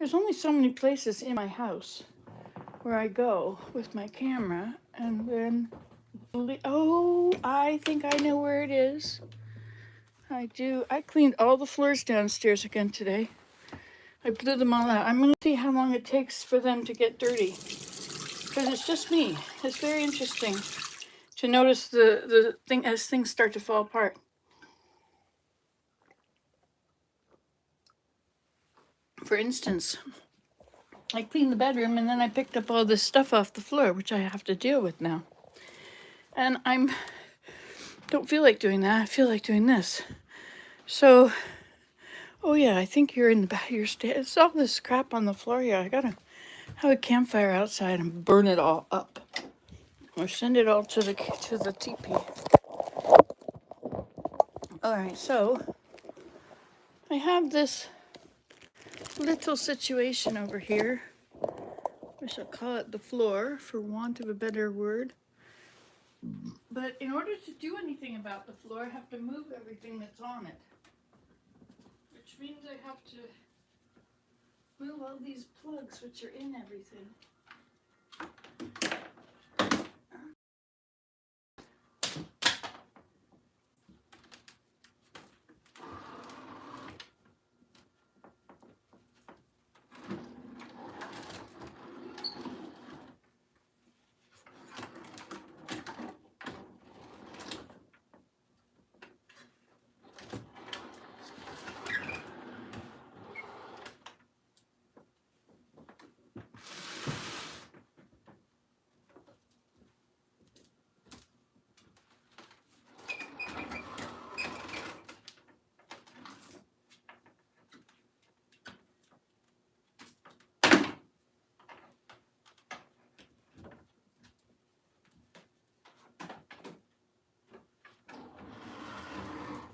There's only so many places in my house where I go with my camera, and then, oh, I think I know where it is. I do. I cleaned all the floors downstairs again today. I blew them all out. I'm going to see how long it takes for them to get dirty, because it's just me. It's very interesting to notice the thing as things start to fall apart. For instance, I cleaned the bedroom and then I picked up all this stuff off the floor, which I have to deal with now. And don't feel like doing that. I feel like doing this. So, oh yeah, I think you're in the back of your stairs. It's all this crap on the floor here. I gotta have a campfire outside and burn it all up, or send it all to the teepee. All right, so I have this little situation over here. I shall call it the floor, for want of a better word. But in order to do anything about the floor, I have to move everything that's on it, which means I have to move all these plugs which are in everything.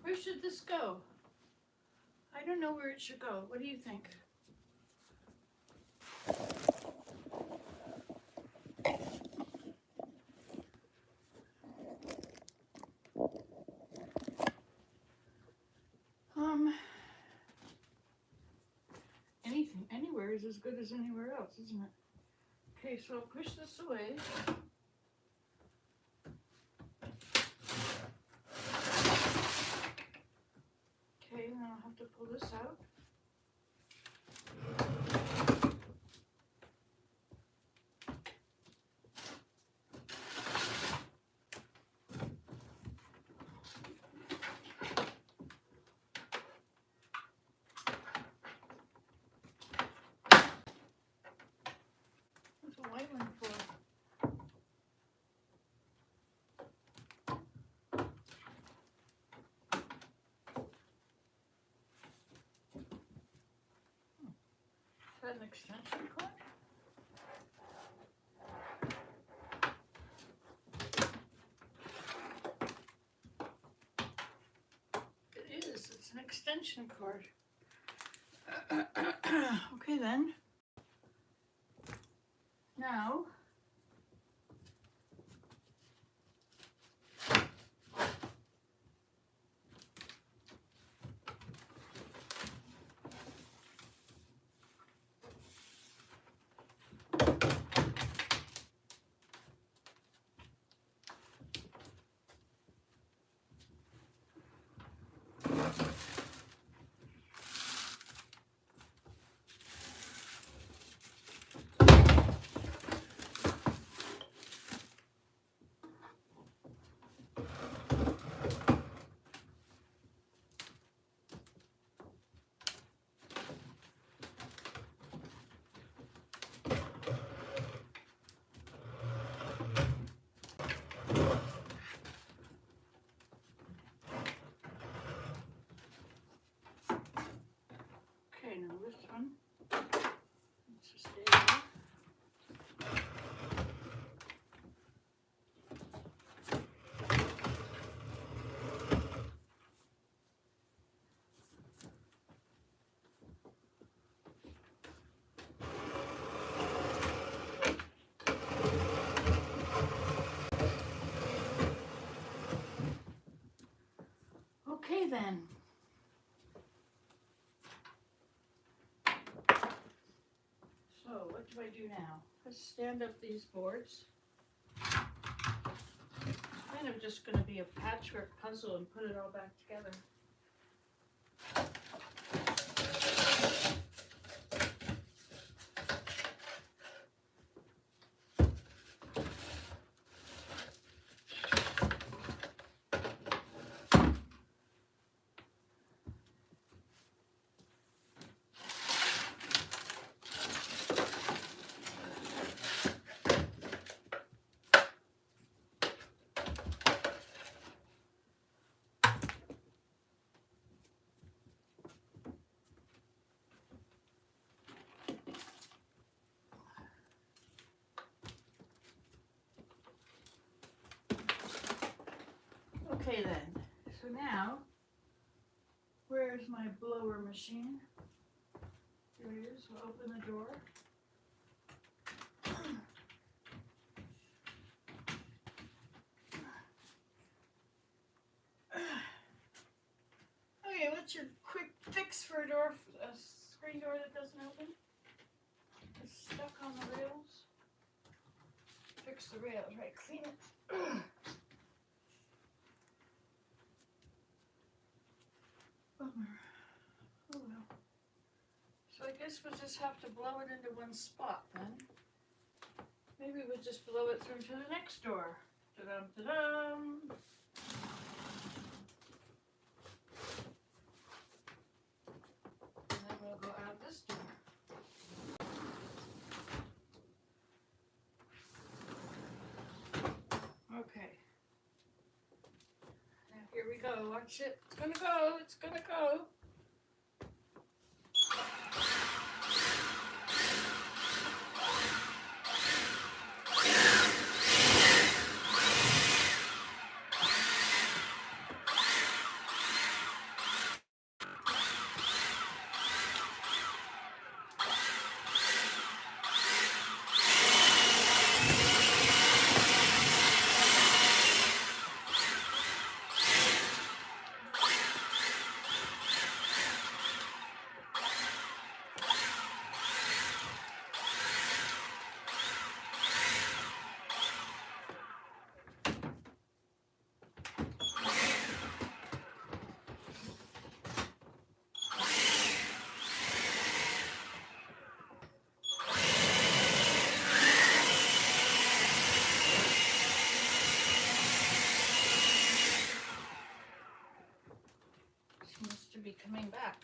Where should this go? I don't know where it should go. What do you think? Anything, anywhere is as good as anywhere else, isn't it? Okay, so I'll push this away. Okay, now I'll have to pull this out. What's a white one for? Is that an extension cord? It is. It's an extension cord. Okay then. Now, okay, now this one. Let's just stay there. Okay then. what do I do now? Let's stand up these boards. It's kind of just going to be a patchwork puzzle and put it all back together. Okay then, so now, where's my blower machine? Here it is, we'll open the door. Okay, what's your quick fix for a door, a screen door that doesn't open? It's stuck on the rails. Fix the rails, right, clean it. Bummer. Oh well. So I guess we'll just have to blow it into one spot then. Maybe we'll just blow it through to the next door. Ta-dum, ta-dum. And then we'll go out this door. Okay. Now here we go. Watch it. It's gonna go. It's gonna go. Seems to be coming back.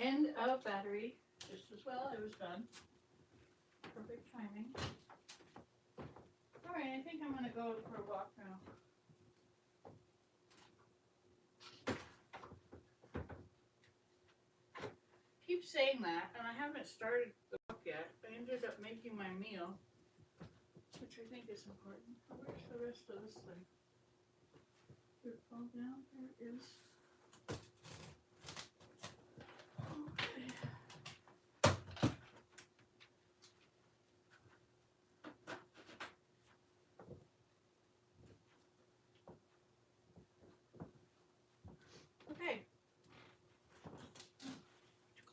End of battery. Just as well, it was done. Perfect timing. Alright, I think I'm gonna go for a walk now. Keep saying that, and I haven't started the walk yet. I ended up making my meal, which I think is important. Where's the rest of this thing? Did it fall down? There it is. Okay. Okay.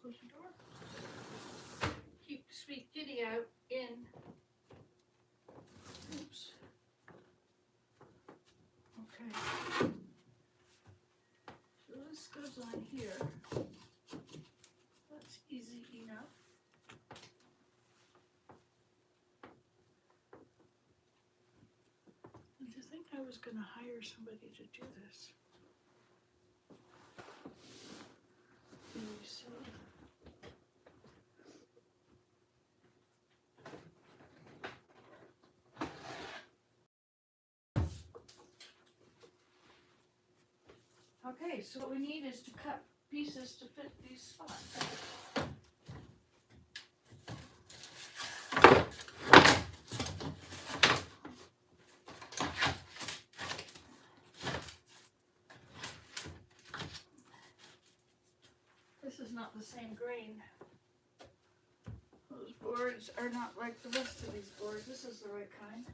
Close the door. Keep sweet kitty out in. Oops. Okay. So this goes on here. That's easy enough. And to think I was going to hire somebody to do this. Very silly. Okay, so what we need is to cut pieces to fit these spots. This is not the same grain. Those boards are not like the rest of these boards. This is the right kind.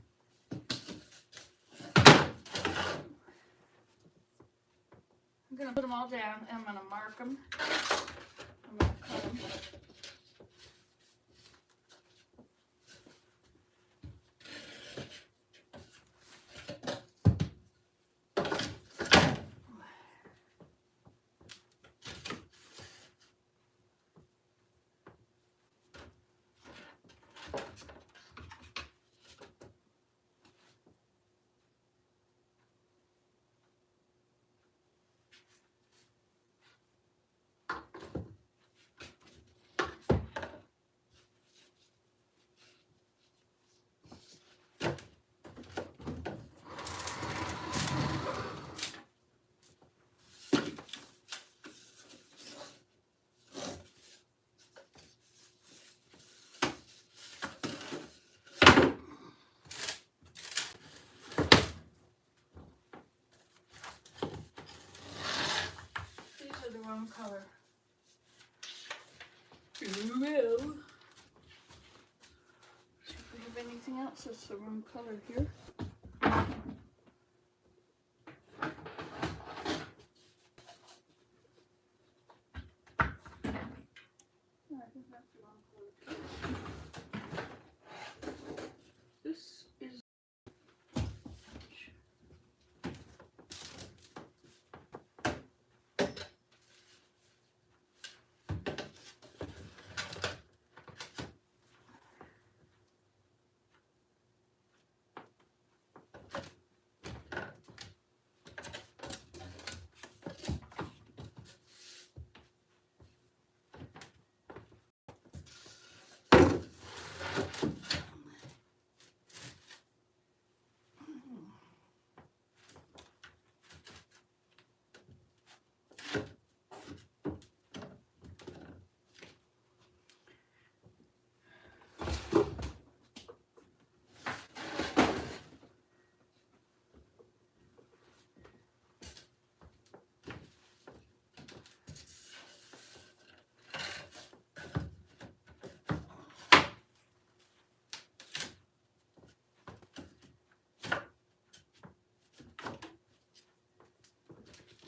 I'm going to put them all down and I'm going to mark them. I'm going to cut them. The wrong color. Well, see if we have anything else that's the wrong color here. I think that's the wrong color. This is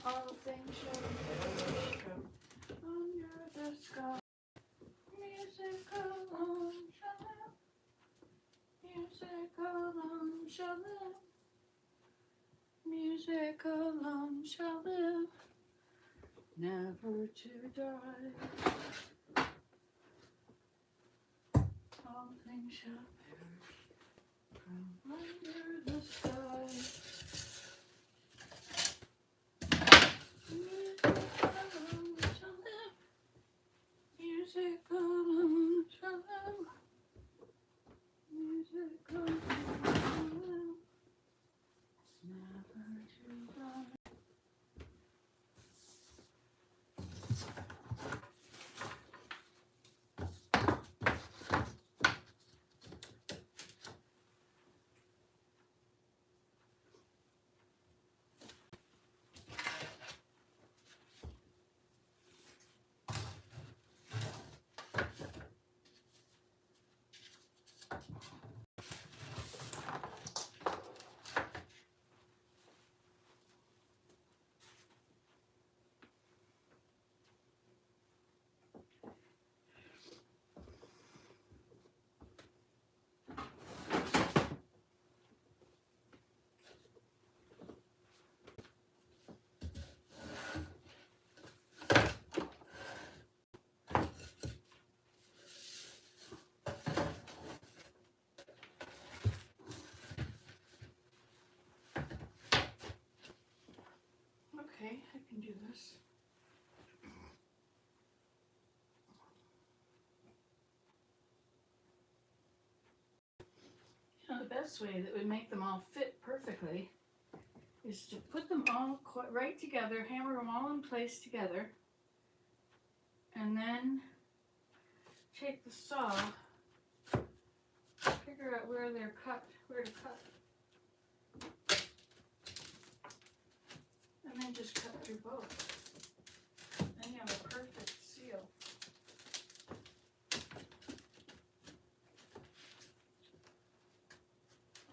all things shall perish from under the sky. Music alone shall live. Music alone shall live. Music alone shall live, never to die. All things shall perish from under the sky. Music alone shall live. Music alone shall live, never to die. Okay, I can do this. You know, the best way that would make them all fit perfectly is to put them all right together, hammer them all in place together, and then take the saw, figure out where they're cut, where to cut, and then just cut through both. Then you have a perfect seal.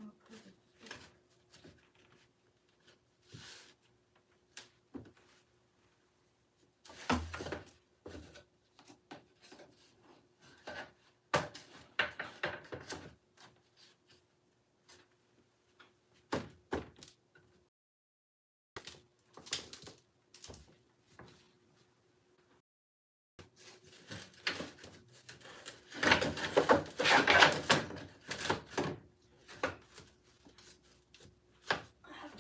Oh, perfect.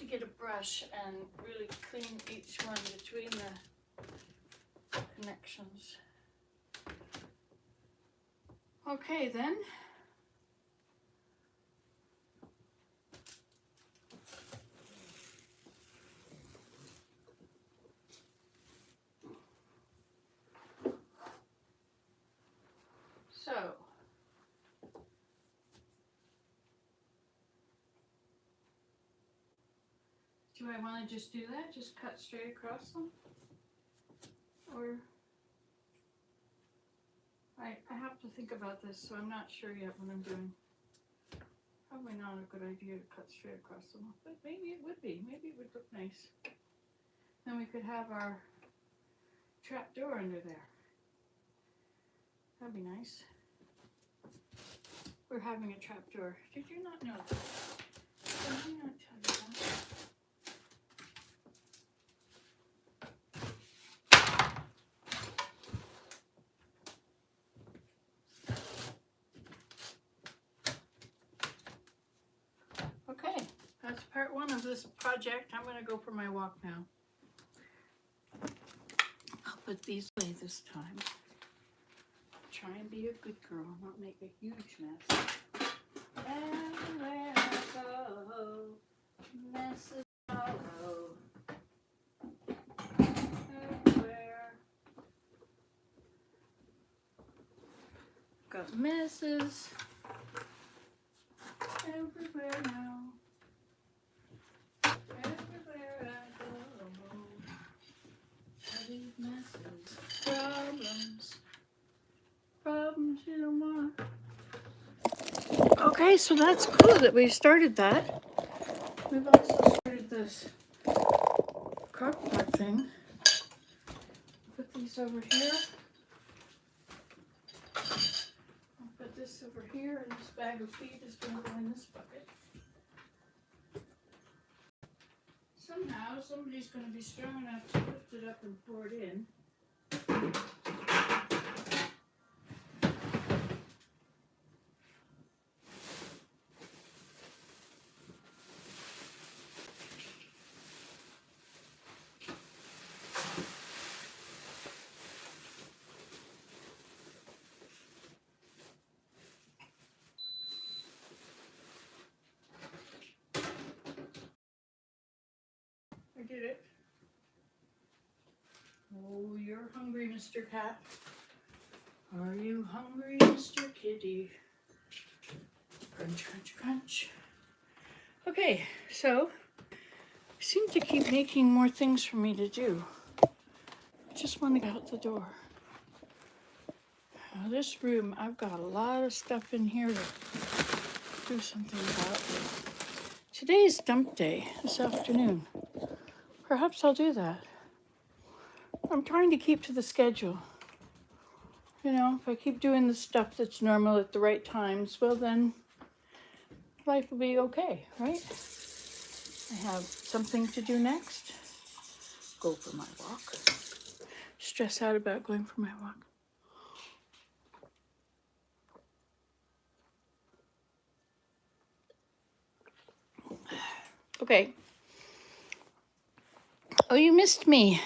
Get a brush and really clean each one between the connections. Okay then. So, do I want to just do that? Just cut straight across them? Or I have to think about this, so I'm not sure yet what I'm doing. Probably not a good idea to cut straight across them, but maybe it would be. Maybe it would look nice. Then we could have our trap door under there. That'd be nice. We're having a trap door. Did you not know that? Did I not tell you that? Okay, that's part one of this project. I'm going to go for my walk now. I'll put these away this time. Try and be a good girl, not make a huge mess. Everywhere I go, messes follow. Everywhere. Got messes everywhere now. Everywhere I go, I leave messes, problems you don't want. Okay, so that's cool that we started that. We've also started this crock-pot thing. Put these over here. I'll put this over here, and this bag of feed is going to go in this bucket. Somehow, somebody's going to be strong enough to lift it up and pour it in. I did it. Oh, you're hungry, Mr. Cat. Are you hungry, Mr. Kitty? Crunch, crunch, crunch. Okay, so I seem to keep making more things for me to do. I just want to get out the door. Now, this room, I've got a lot of stuff in here to do something about. Today is dump day, this afternoon. Perhaps I'll do that. I'm trying to keep to the schedule. You know, if I keep doing the stuff that's normal at the right times, well then, life will be okay, right? I have something to do next. Go for my walk. Stress out about going for my walk. Okay. Oh, you missed me.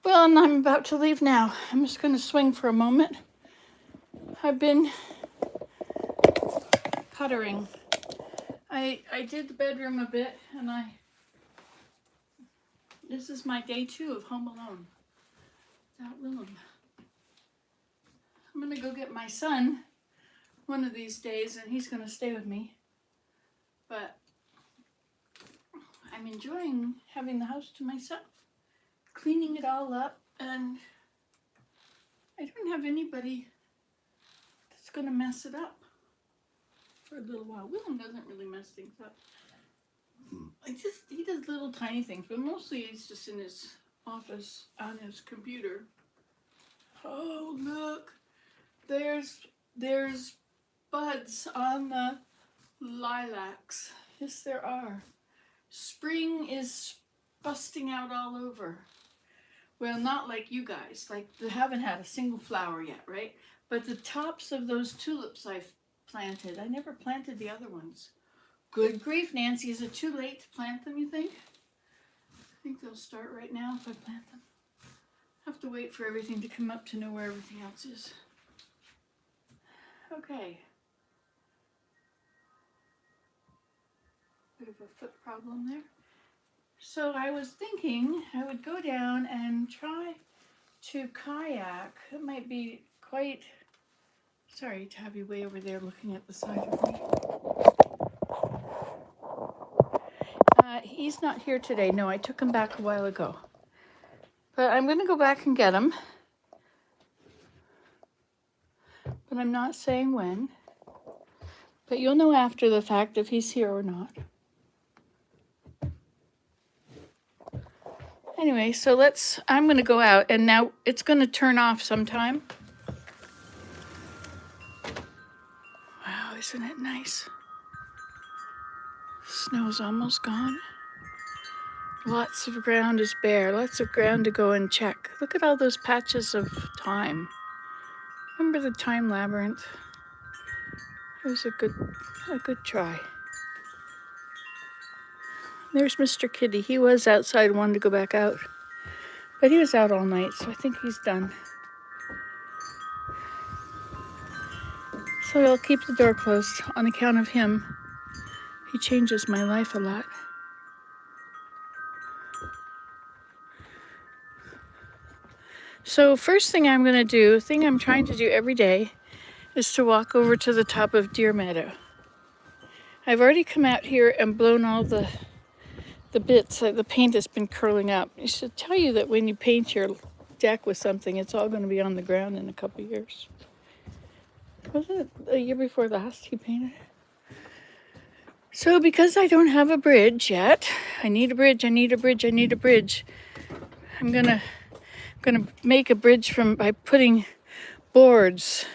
Well, and I'm about to leave now. I'm just going to swing for a moment. I've been puttering. I did the bedroom a bit, and I This is my day 2 of home alone without Willem. I'm gonna go get my son one of these days and he's gonna stay with me. But I'm enjoying having the house to myself, cleaning it all up, and I don't have anybody that's gonna mess it up for a little while. Willem doesn't really mess things up. He does little tiny things, but mostly he's just in his office on his computer. Oh, look, there's buds on the lilacs. Yes, there are. Spring is busting out all over. Well, not like you guys. Like, they haven't had a single flower yet, right? But the tops of those tulips I've planted, I never planted the other ones. Good grief, Nancy, is it too late to plant them, you think? I think they'll start right now if I plant them. I have to wait for everything to come up to know where everything else is. Okay. Bit of a foot problem there. So I was thinking I would go down and try to kayak. It might be quite... Sorry to have you way over there looking at the side of me. He's not here today. No, I took him back a while ago. But I'm going to go back and get him. But I'm not saying when. But you'll know after the fact if he's here or not. Anyway, so I'm going to go out, and now it's going to turn off sometime. Wow, isn't it nice? Snow's almost gone. Lots of ground is bare, lots of ground to go and check. Look at all those patches of thyme. Remember the thyme labyrinth? It was a good try. There's Mr. Kitty. He was outside, wanted to go back out. But he was out all night, so I think he's done. So I'll keep the door closed on account of him. He changes my life a lot. So first thing I'm going to do, thing I'm trying to do every day, is to walk over to the top of Deer Meadow. I've already come out here and blown all the bits, like the paint has been curling up. It should tell you that when you paint your deck with something, it's all going to be on the ground in a couple years. Was it a year before last he painted? So because I don't have a bridge yet, I need a bridge. I'm gonna make a bridge by putting boards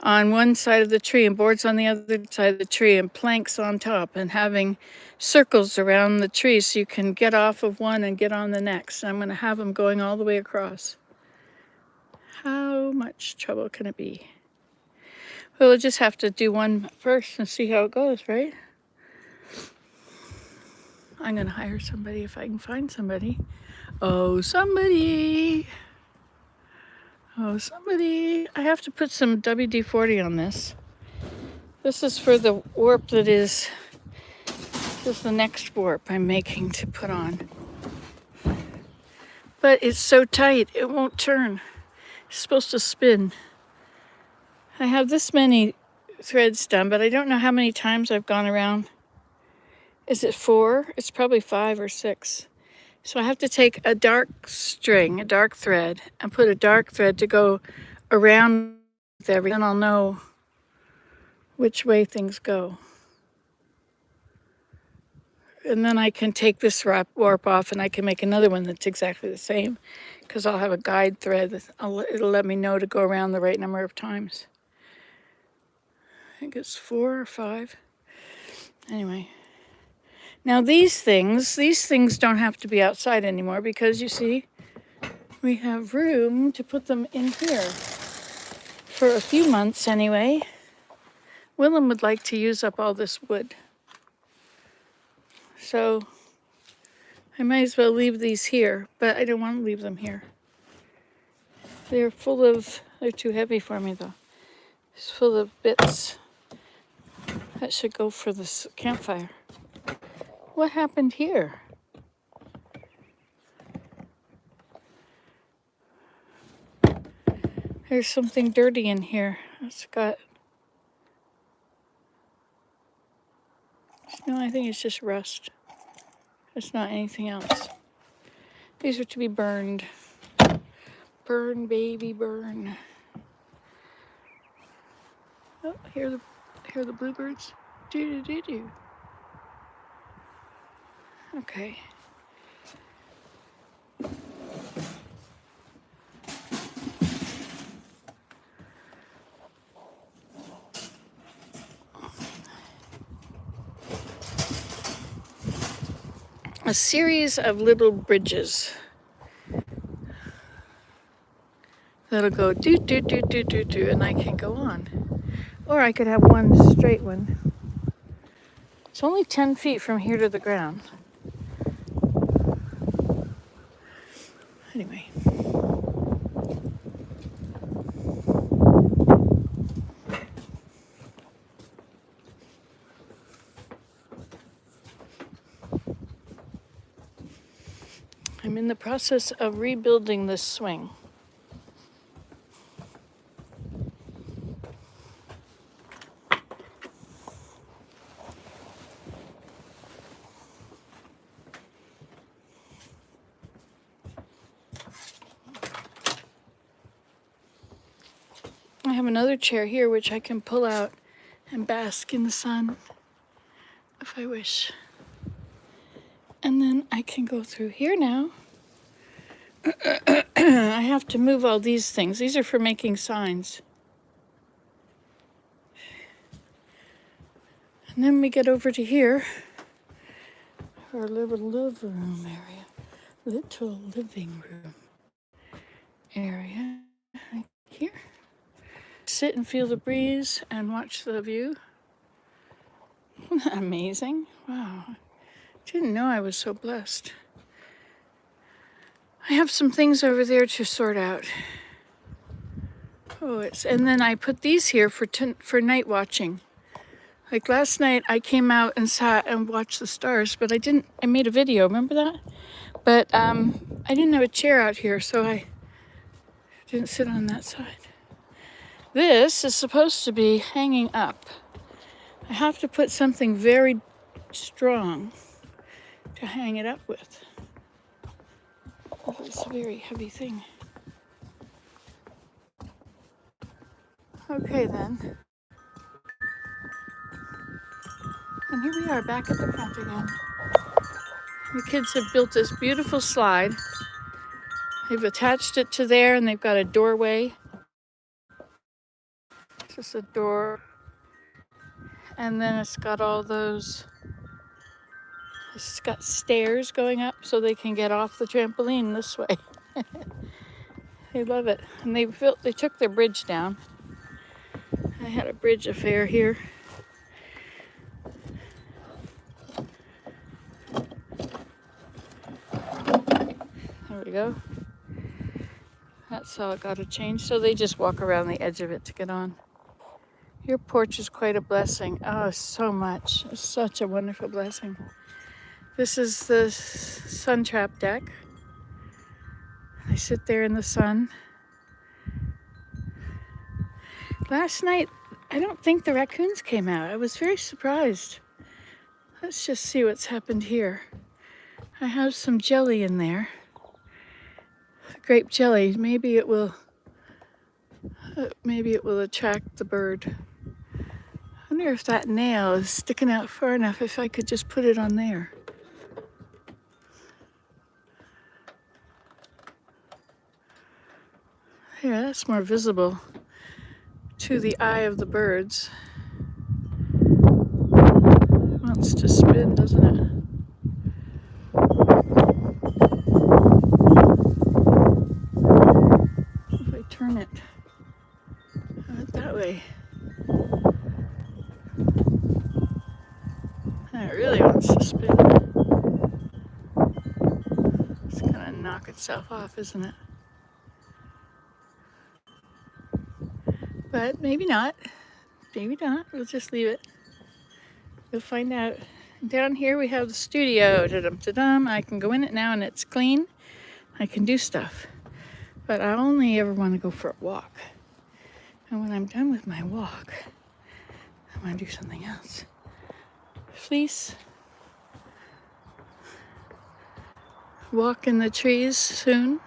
on one side of the tree and boards on the other side of the tree and planks on top, and having circles around the tree so you can get off of one and get on the next. I'm going to have them going all the way across. How much trouble can it be? We'll just have to do one first and see how it goes, right? I'm going to hire somebody if I can find somebody. Oh, somebody! I have to put some WD-40 on this. This is for the warp that is... This is the next warp I'm making to put on. But it's so tight, it won't turn. It's supposed to spin. I have this many threads done, but I don't know how many times I've gone around. Is it 4? It's probably 5 or 6. So I have to take a dark string, a dark thread, and put a dark thread to go around with everything. Then I'll know which way things go. And then I can take this warp off and I can make another one that's exactly the same, because I'll have a guide thread. It'll let me know to go around the right number of times. I think it's 4 or 5. Anyway. Now these things don't have to be outside anymore, because you see, we have room to put them in here. For a few months anyway. Willem would like to use up all this wood. So I might as well leave these here, but I don't want to leave them here. They're too heavy for me though. It's full of bits that should go for this campfire. What happened here? There's something dirty in here. It's got... No, I think it's just rust. It's not anything else. These are to be burned. Burn, baby, burn. Oh, hear the bluebirds. Do do do do. Okay. A series of little bridges that'll go do do do do do do, and I can go on. Or I could have one straight one. It's only 10 feet from here to the ground. Anyway. I'm in the process of rebuilding this swing. I have another chair here which I can pull out and bask in the sun if I wish. And then I can go through here now. I have to move all these things. These are for making signs. And then we get over to here, our little living room area. Little living room area right here. Sit and feel the breeze and watch the view. Isn't that amazing? Wow. Didn't know I was so blessed. I have some things over there to sort out. Oh, and then I put these here for night watching. Like last night I came out and sat and watched the stars, but I made a video, remember that? But I didn't have a chair out here, so I didn't sit on that side. This is supposed to be hanging up. I have to put something very strong to hang it up with. Oh, it's a very heavy thing. Okay then. And here we are back at the front again. The kids have built this beautiful slide. They've attached it to there and they've got a doorway. Just a door. And then it's got all those, it's got stairs going up so they can get off the trampoline this way. They love it. And they took their bridge down. I had a bridge affair here. There we go. That's how it got to change. So they just walk around the edge of it to get on. Your porch is quite a blessing. Oh, so much. It's such a wonderful blessing. This is the sun trap deck. I sit there in the sun. Last night, I don't think the raccoons came out. I was very surprised. Let's just see what's happened here. I have some jelly in there. Grape jelly. Maybe it will attract the bird. I wonder if that nail is sticking out far enough, if I could just put it on there. Yeah, that's more visible to the eye of the birds. It wants to spin, doesn't it? If I turn it that way. It really wants to spin. It's gonna knock itself off, isn't it? But maybe not. Maybe not. We'll just leave it. We'll find out. Down here we have the studio. Da-dum-da-dum. I can go in it now and it's clean. I can do stuff. But I only ever want to go for a walk. And when I'm done with my walk, I'm going to do something else. Fleece. Walk in the trees soon.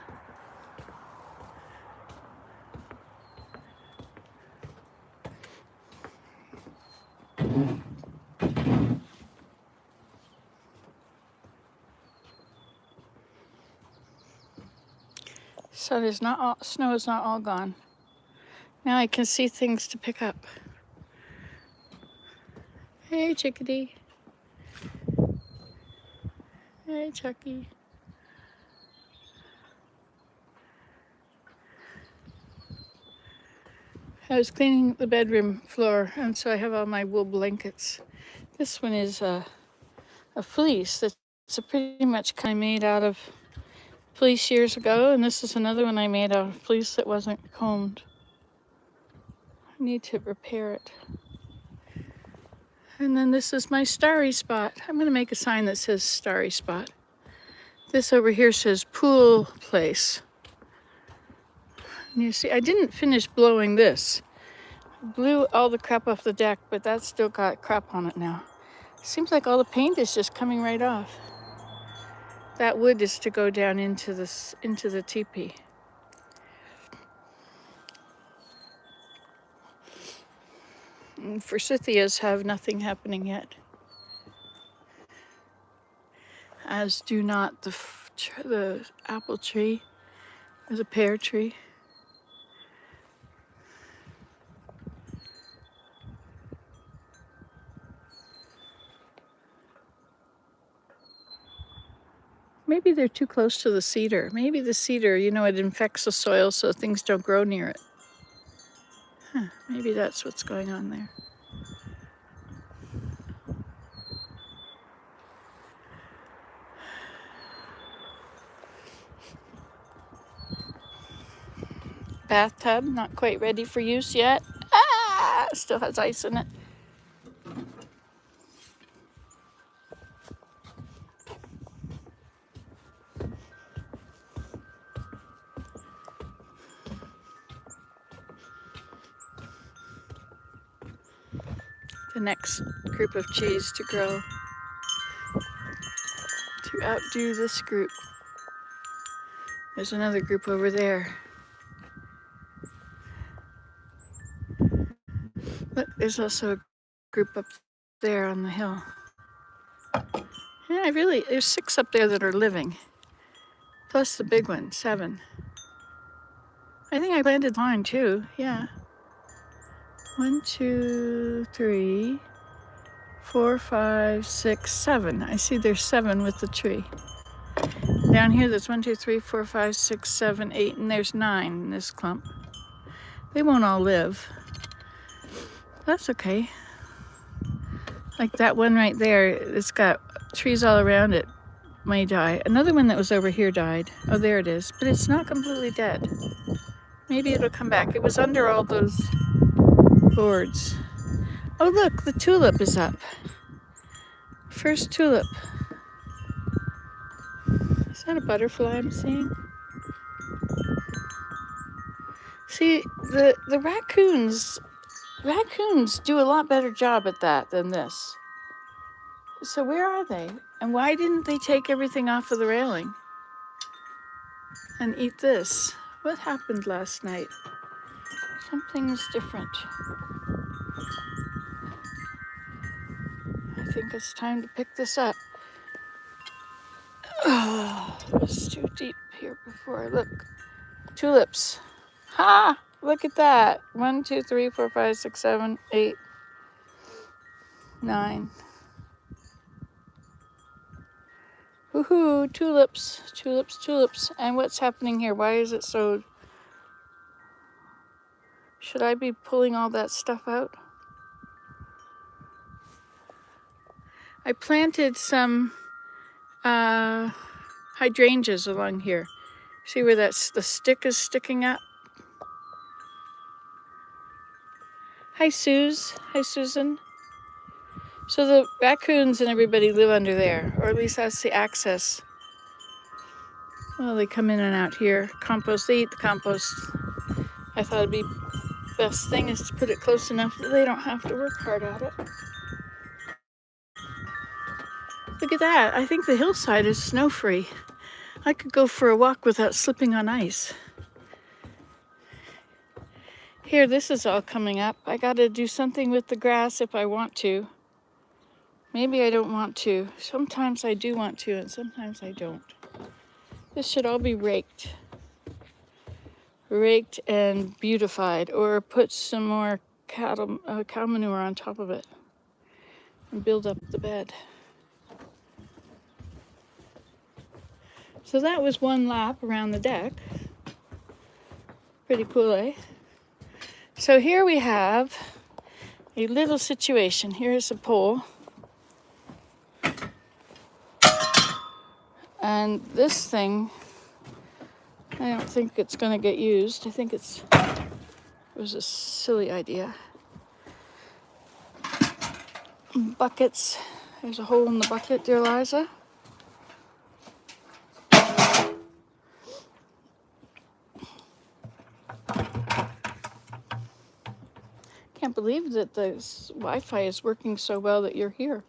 So snow is not all gone. Now I can see things to pick up. Hey, chickadee. Hey, Chucky. I was cleaning the bedroom floor, and so I have all my wool blankets. This one is a fleece that's pretty much kind of made out of fleece years ago, and this is another one I made out of fleece that wasn't combed. I need to repair it. And then this is my starry spot. I'm going to make a sign that says starry spot. This over here says pool place. And you see, I didn't finish blowing this. I blew all the crap off the deck, but that's still got crap on it now. Seems like all the paint is just coming right off. That wood is to go down into the teepee. And forsythias have nothing happening yet, as do not the apple tree. There's a pear tree. Maybe they're too close to the cedar. Maybe the cedar, it infects the soil so things don't grow near it. Maybe that's what's going on there. Bathtub, not quite ready for use yet. Still has ice in it. The next group of trees to grow to outdo this group. There's another group over there. Look, there's also a group up there on the hill. Yeah, there's 6 up there that are living. Plus the big one, 7. I think I planted mine too, yeah. 1, 2, 3, 4, 5, 6, 7. I see there's 7 with the tree. Down here there's 1, 2, 3, 4, 5, 6, 7, 8, and there's 9 in this clump. They won't all live. That's okay. Like that one right there, it's got trees all around it, may die. Another one that was over here died. Oh, there it is. But it's not completely dead. Maybe it'll come back. It was under all those boards. Oh, look, the tulip is up. First tulip. Is that a butterfly I'm seeing? See, the raccoons do a lot better job at that than this. So where are they? And why didn't they take everything off of the railing and eat this? What happened last night? Something's different. I think it's time to pick this up. Oh, it was too deep here before. Look, tulips. Ha! Look at that. 1, 2, 3, 4, 5, 6, 7, 8, 9. Woohoo! Tulips, tulips, tulips. And what's happening here? Why is it so? Should I be pulling all that stuff out? I planted some hydrangeas along here. See where the stick is sticking up? Hi, Suze. Hi, Susan. So the raccoons and everybody live under there, or at least that's the access. Well, they come in and out here. Compost, they eat the compost. I thought it'd be best thing is to put it close enough that they don't have to work hard at it. Look at that. I think the hillside is snow-free. I could go for a walk without slipping on ice. Here, this is all coming up. I gotta do something with the grass if I want to. Maybe I don't want to. Sometimes I do want to, and sometimes I don't. This should all be raked. Raked and beautified, or put some more cow manure on top of it and build up the bed. So that was one lap around the deck. Pretty cool, eh? So here we have a little situation. Here's a pole. And this thing, I don't think it's gonna get used. I think it was a silly idea. Buckets. There's a hole in the bucket, dear Liza. Can't believe that the Wi-Fi is working so well that you're here.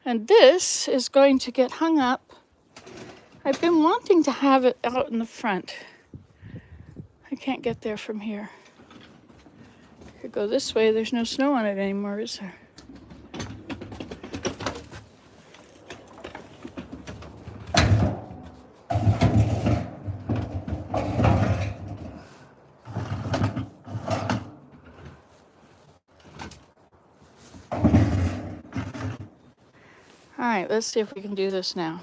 And this is going to get hung up. I've been wanting to have it out in the front. I can't get there from here. Could go this way. There's no snow on it anymore, is there? All right, let's see if we can do this now.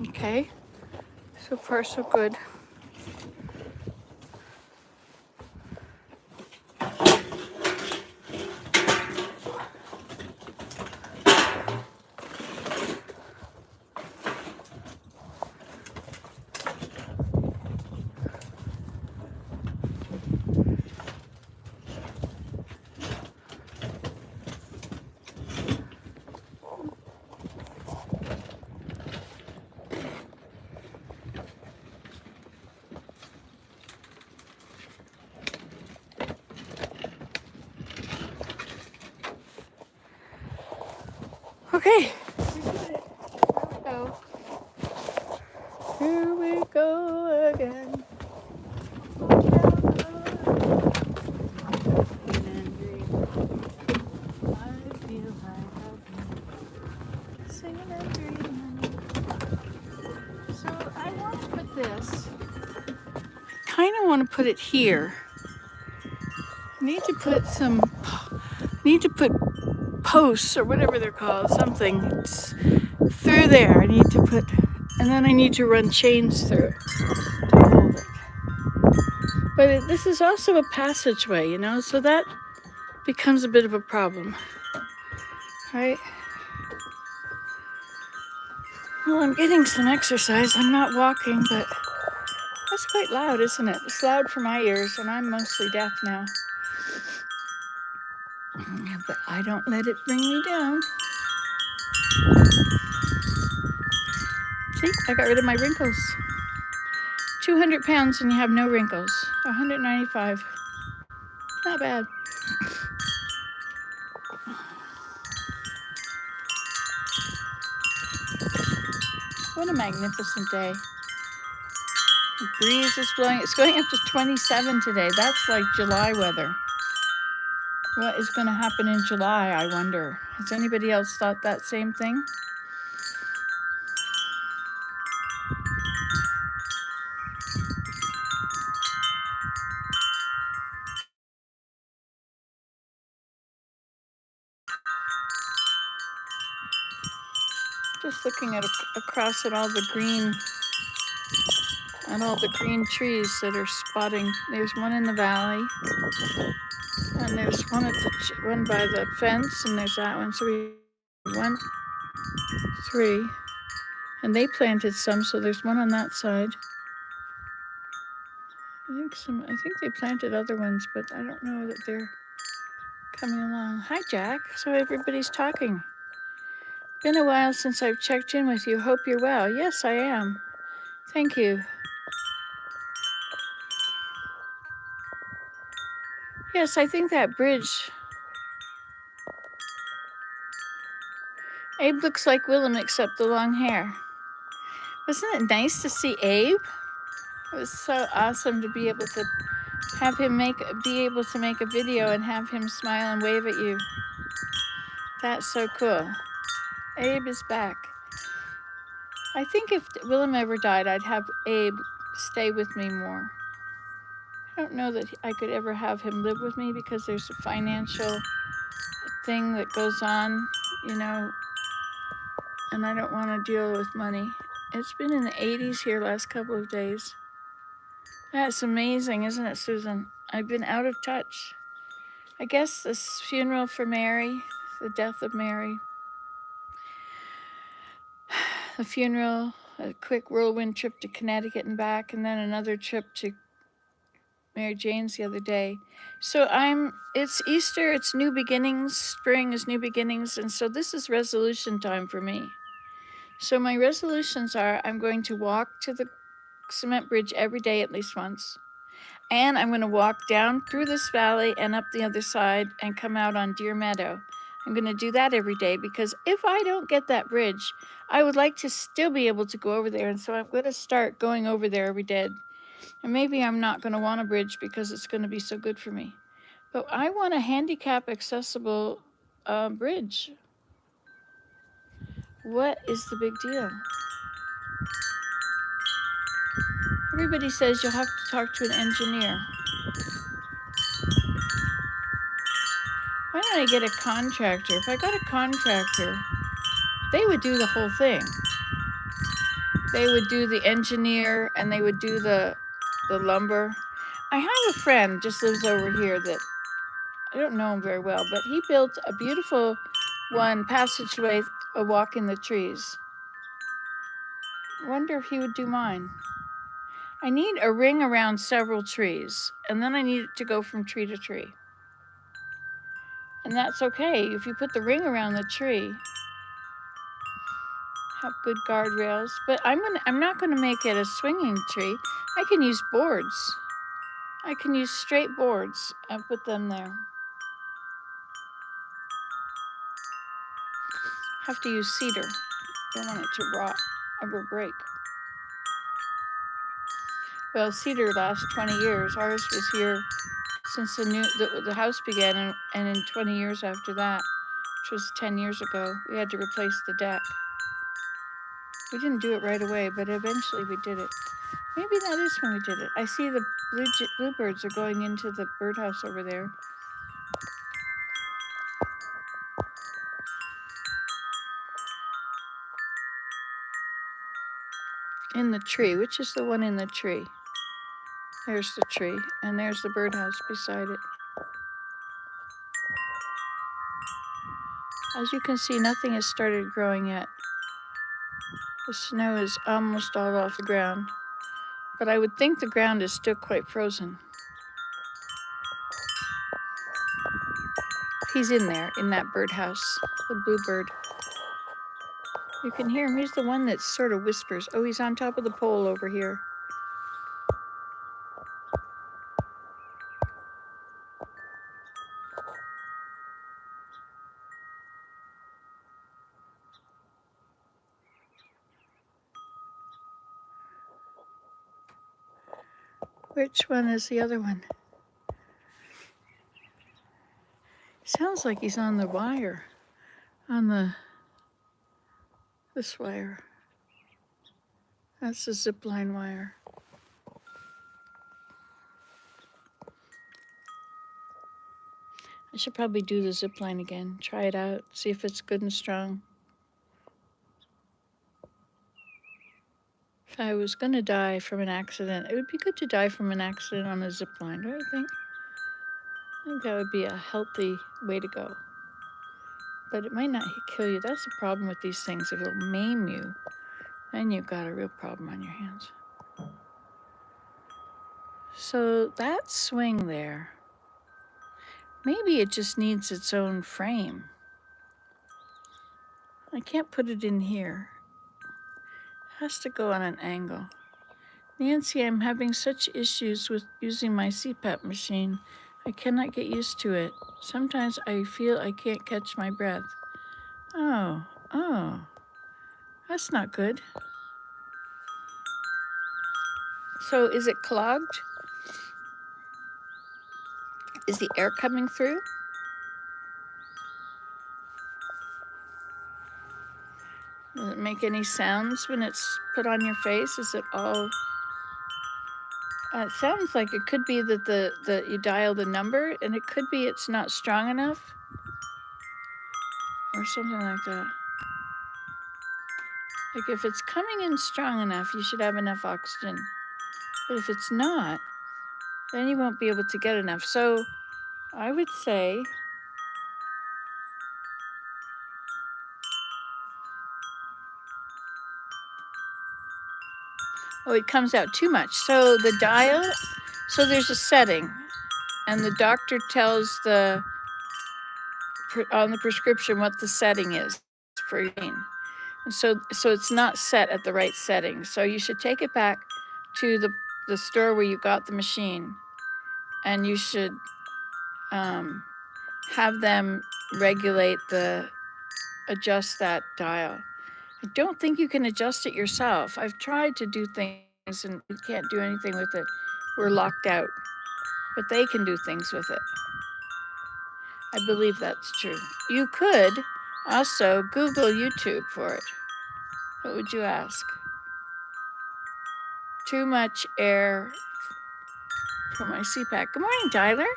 Okay, so far so good. Okay, here we go again. Singing and dreaming. So I want to put this. Kind of want to put it here. I need to put posts or whatever they're called, something through there. I need to put, and then I need to run chains through to hold it. But this is also a passageway, you know, so that becomes a bit of a problem, right? Well, I'm getting some exercise. I'm not walking, but that's quite loud, isn't it? It's loud for my ears, and I'm mostly deaf now. But I don't let it bring me down. See, I got rid of my wrinkles. 200 pounds and you have no wrinkles. 195. Not bad. What a magnificent day. The breeze is blowing. It's going up to 27 today. That's like July weather. What is going to happen in July, I wonder? Has anybody else thought that same thing? Just looking at across at all the green trees that are spotting. There's one in the valley, and there's one at one by the fence, and there's that one. So we 1, 3, and they planted some. So there's one on that side. I think they planted other ones, but I don't know that they're coming along. Hi, Jack. So everybody's talking. Been a while since I've checked in with you. Hope you're well. Yes, I am. Thank you. Yes, I think that bridge. Abe looks like Willem except the long hair. Wasn't it nice to see Abe? It was so awesome to be able to have him be able to make a video and have him smile and wave at you. That's so cool. Abe is back. I think if Willem ever died, I'd have Abe stay with me more. I don't know that I could ever have him live with me because there's a financial thing that goes on, you know, and I don't want to deal with money. It's been in the 80s here last couple of days. That's amazing, isn't it, Susan? I've been out of touch. I guess this funeral for Mary, the death of Mary, the funeral, a quick whirlwind trip to Connecticut and back, and then another trip to Mary Jane's the other day. So it's Easter, it's new beginnings, spring is new beginnings, and so this is resolution time for me. So my resolutions are I'm going to walk to the cement bridge every day at least once. And I'm going to walk down through this valley and up the other side and come out on Deer Meadow. I'm going to do that every day because if I don't get that bridge, I would like to still be able to go over there. And so I'm going to start going over there every day. And maybe I'm not going to want a bridge because it's going to be so good for me. But I want a handicap accessible bridge. What is the big deal? Everybody says you'll have to talk to an engineer. Why don't I get a contractor? If I got a contractor, they would do the whole thing. They would do the engineer and they would do the lumber. I have a friend just lives over here that I don't know him very well, but he built a beautiful one passageway, a walk in the trees. I wonder if he would do mine. I need a ring around several trees, and then I need it to go from tree to tree. And that's okay. If you put the ring around the tree, have good guardrails, but I'm not gonna make it a swinging tree. I can use boards. I can use straight boards and put them there. Have to use cedar. Don't want it to rot, ever break. Well, cedar lasts 20 years. Ours was here since the house began, and in 20 years after that, which was 10 years ago, we had to replace the deck. We didn't do it right away, but eventually we did it. Maybe that is when we did it. I see the bluebirds are going into the birdhouse over there. In the tree. Which is the one in the tree? There's the tree, and there's the birdhouse beside it. As you can see, nothing has started growing yet. The snow is almost all off the ground, but I would think the ground is still quite frozen. He's in there, in that birdhouse, the bluebird. You can hear him. He's the one that sort of whispers. Oh, he's on top of the pole over here. Which one is the other one? Sounds like he's on the wire, on this wire. That's the zip line wire. I should probably do the zip line again, try it out, see if it's good and strong. If I was gonna die from an accident, it would be good to die from an accident on a zip line, don't you think? I think that would be a healthy way to go. But it might not kill you. That's the problem with these things. If it'll maim you, then you've got a real problem on your hands. So that swing there, maybe it just needs its own frame. I can't put it in here. It has to go on an angle. Nancy, I'm having such issues with using my CPAP machine. I cannot get used to it. Sometimes I feel I can't catch my breath. Oh, that's not good. So is it clogged? Is the air coming through? Does it make any sounds when it's put on your face? Is it all... it sounds like it could be that you dial the number, and it could be it's not strong enough, or something like that. Like if it's coming in strong enough, you should have enough oxygen. But if it's not, then you won't be able to get enough. So I would say it comes out too much. So the dial, so there's a setting, and the doctor tells on the prescription what the setting is for your pain. And so it's not set at the right setting. So you should take it back to the store where you got the machine, and you should have them adjust that dial. I don't think you can adjust it yourself. I've tried to do things and we can't do anything with it. We're locked out, but they can do things with it. I believe that's true. You could also Google YouTube for it. What would you ask? Too much air for my CPAP. Good morning, Tyler.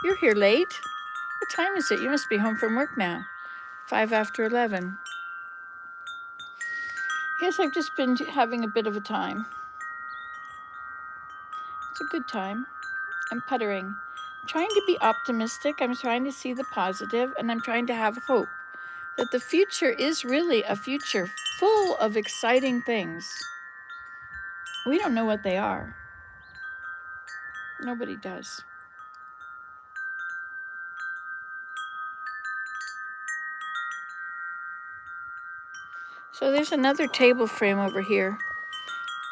You're here late. What time is it? You must be home from work now. 11:05. Yes, I've just been having a bit of a time. It's a good time. I'm puttering. I'm trying to be optimistic. I'm trying to see the positive, and I'm trying to have hope that the future is really a future full of exciting things. We don't know what they are. Nobody does. So there's another table frame over here.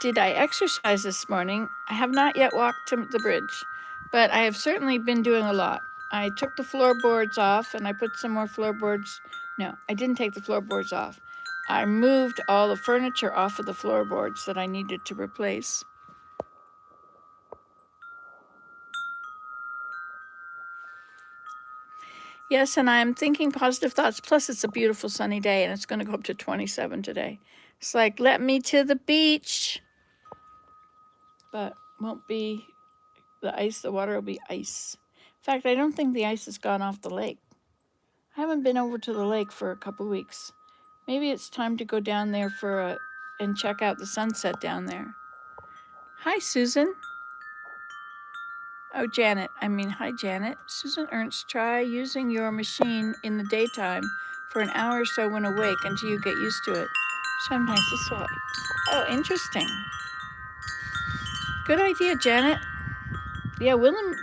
Did I exercise this morning? I have not yet walked to the bridge, but I have certainly been doing a lot. I took the floorboards off and I put some more floorboards. No, I didn't take the floorboards off. I moved all the furniture off of the floorboards that I needed to replace. Yes, and I'm thinking positive thoughts. Plus, it's a beautiful sunny day, and it's going to go up to 27 today. It's like, let me to the beach. But won't be the ice. The water will be ice. In fact, I don't think the ice has gone off the lake. I haven't been over to the lake for a couple weeks. Maybe it's time to go down there and check out the sunset down there. Hi, Susan. Oh, Janet. Hi, Janet. Susan Ernst, try using your machine in the daytime for an hour or so when awake until you get used to it. Sometimes this way. Oh, interesting. Good idea, Janet. Yeah, Willem,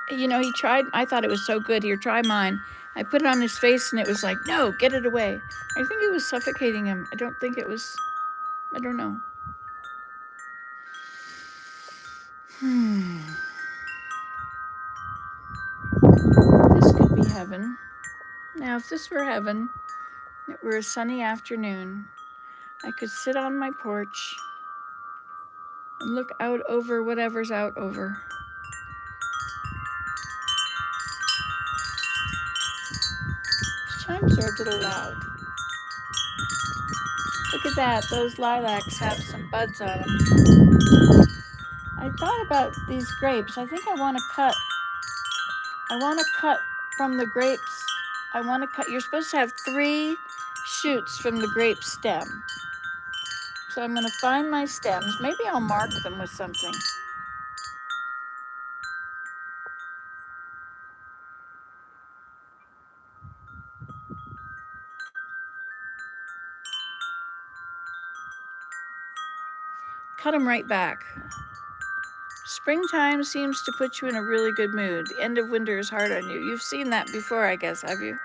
he tried. I thought it was so good. Here, try mine. I put it on his face and it was like, no, get it away. I think it was suffocating him. I don't think it was, I don't know. This could be heaven. Now, if this were heaven, it were a sunny afternoon, I could sit on my porch and look out over whatever's out over. These chimes are a little loud. Look at that, those lilacs have some buds on them. I thought about these grapes. I think I want to cut from the grapes. You're supposed to have 3 shoots from the grape stem. So I'm going to find my stems. Maybe I'll mark them with something. Cut them right back. Springtime seems to put you in a really good mood. The end of winter is hard on you. You've seen that before, I guess, have you?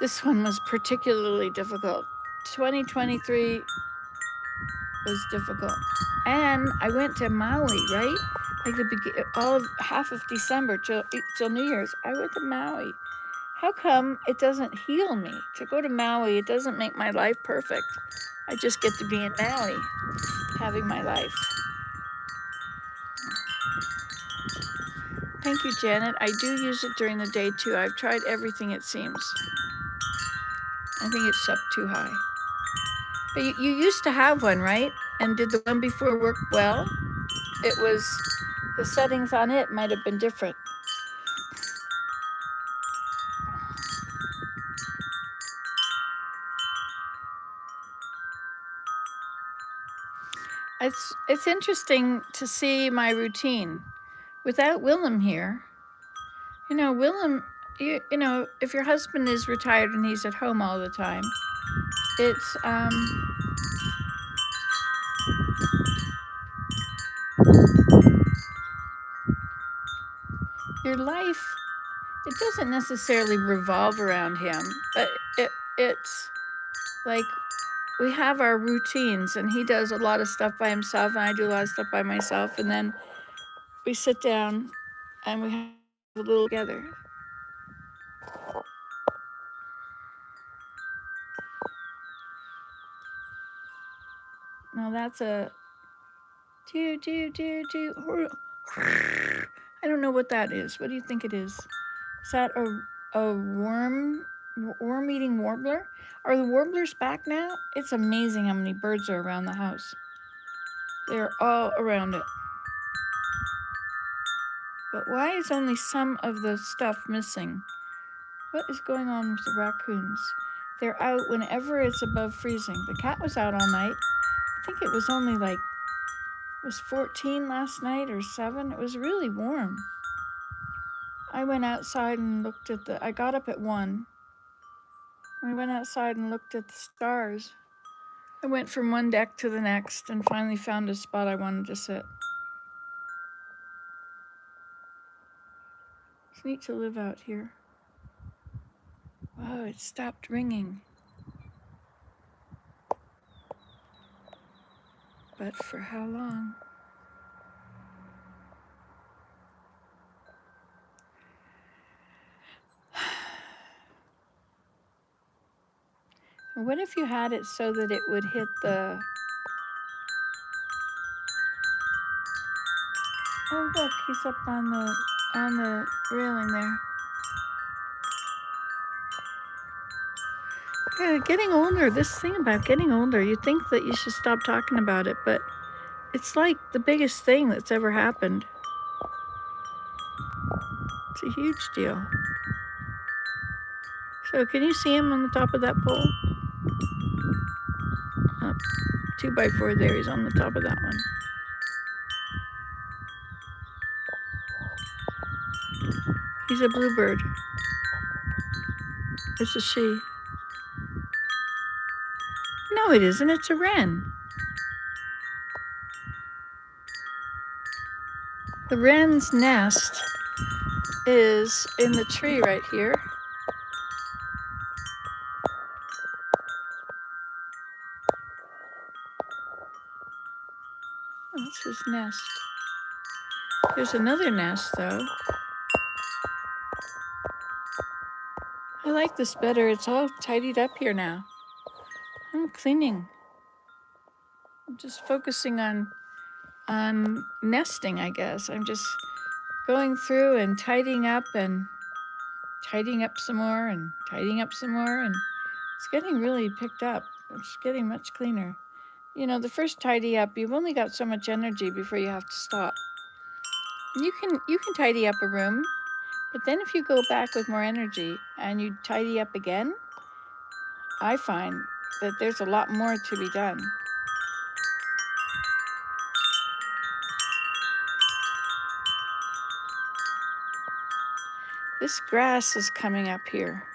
This one was particularly difficult. 2023 was difficult. And I went to Maui, right? Like all of half of December till New Year's. I went to Maui. How come it doesn't heal me? To go to Maui, it doesn't make my life perfect. I just get to be in Maui, having my life. Thank you, Janet. I do use it during the day too. I've tried everything, it seems. I think it's up too high. But you used to have one, right? And did the one before work well? It was, the settings on it might have been different. It's interesting to see my routine. Without Willem here, Willem, if your husband is retired and he's at home all the time, it's, your life, it doesn't necessarily revolve around him, but it's like we have our routines, and he does a lot of stuff by himself, and I do a lot of stuff by myself, and then we sit down and we have a little together. Now that's a do. I don't know what that is. What do you think it is? Is that a worm-eating warbler? Are the warblers back now? It's amazing how many birds are around the house. They're all around it. But why is only some of the stuff missing? What is going on with the raccoons? They're out whenever it's above freezing. The cat was out all night. I think it was only like, it was 14 last night or 7. It was really warm. I went outside and looked at I got up at 1. I went outside and looked at the stars. I went from one deck to the next and finally found a spot I wanted to sit. It's neat to live out here. Wow, it stopped ringing. But for how long? What if you had it so that it would hit the... Oh look, he's up on the railing there. Yeah, getting older, this thing about getting older, you think that you should stop talking about it, but it's like the biggest thing that's ever happened. It's a huge deal. So can you see him on the top of that pole? 2x4 there, he's on the top of that one. He's a bluebird. It's a she. No, it isn't, it's a wren. The wren's nest is in the tree right here. That's his nest. There's another nest though. I like this better. It's all tidied up here now. I'm cleaning. I'm just focusing on nesting, I guess. I'm just going through and tidying up some more and tidying up some more, and it's getting really picked up. It's getting much cleaner. The first tidy up, you've only got so much energy before you have to stop. You can tidy up a room, but then if you go back with more energy and you tidy up again, I find that there's a lot more to be done. This grass is coming up here.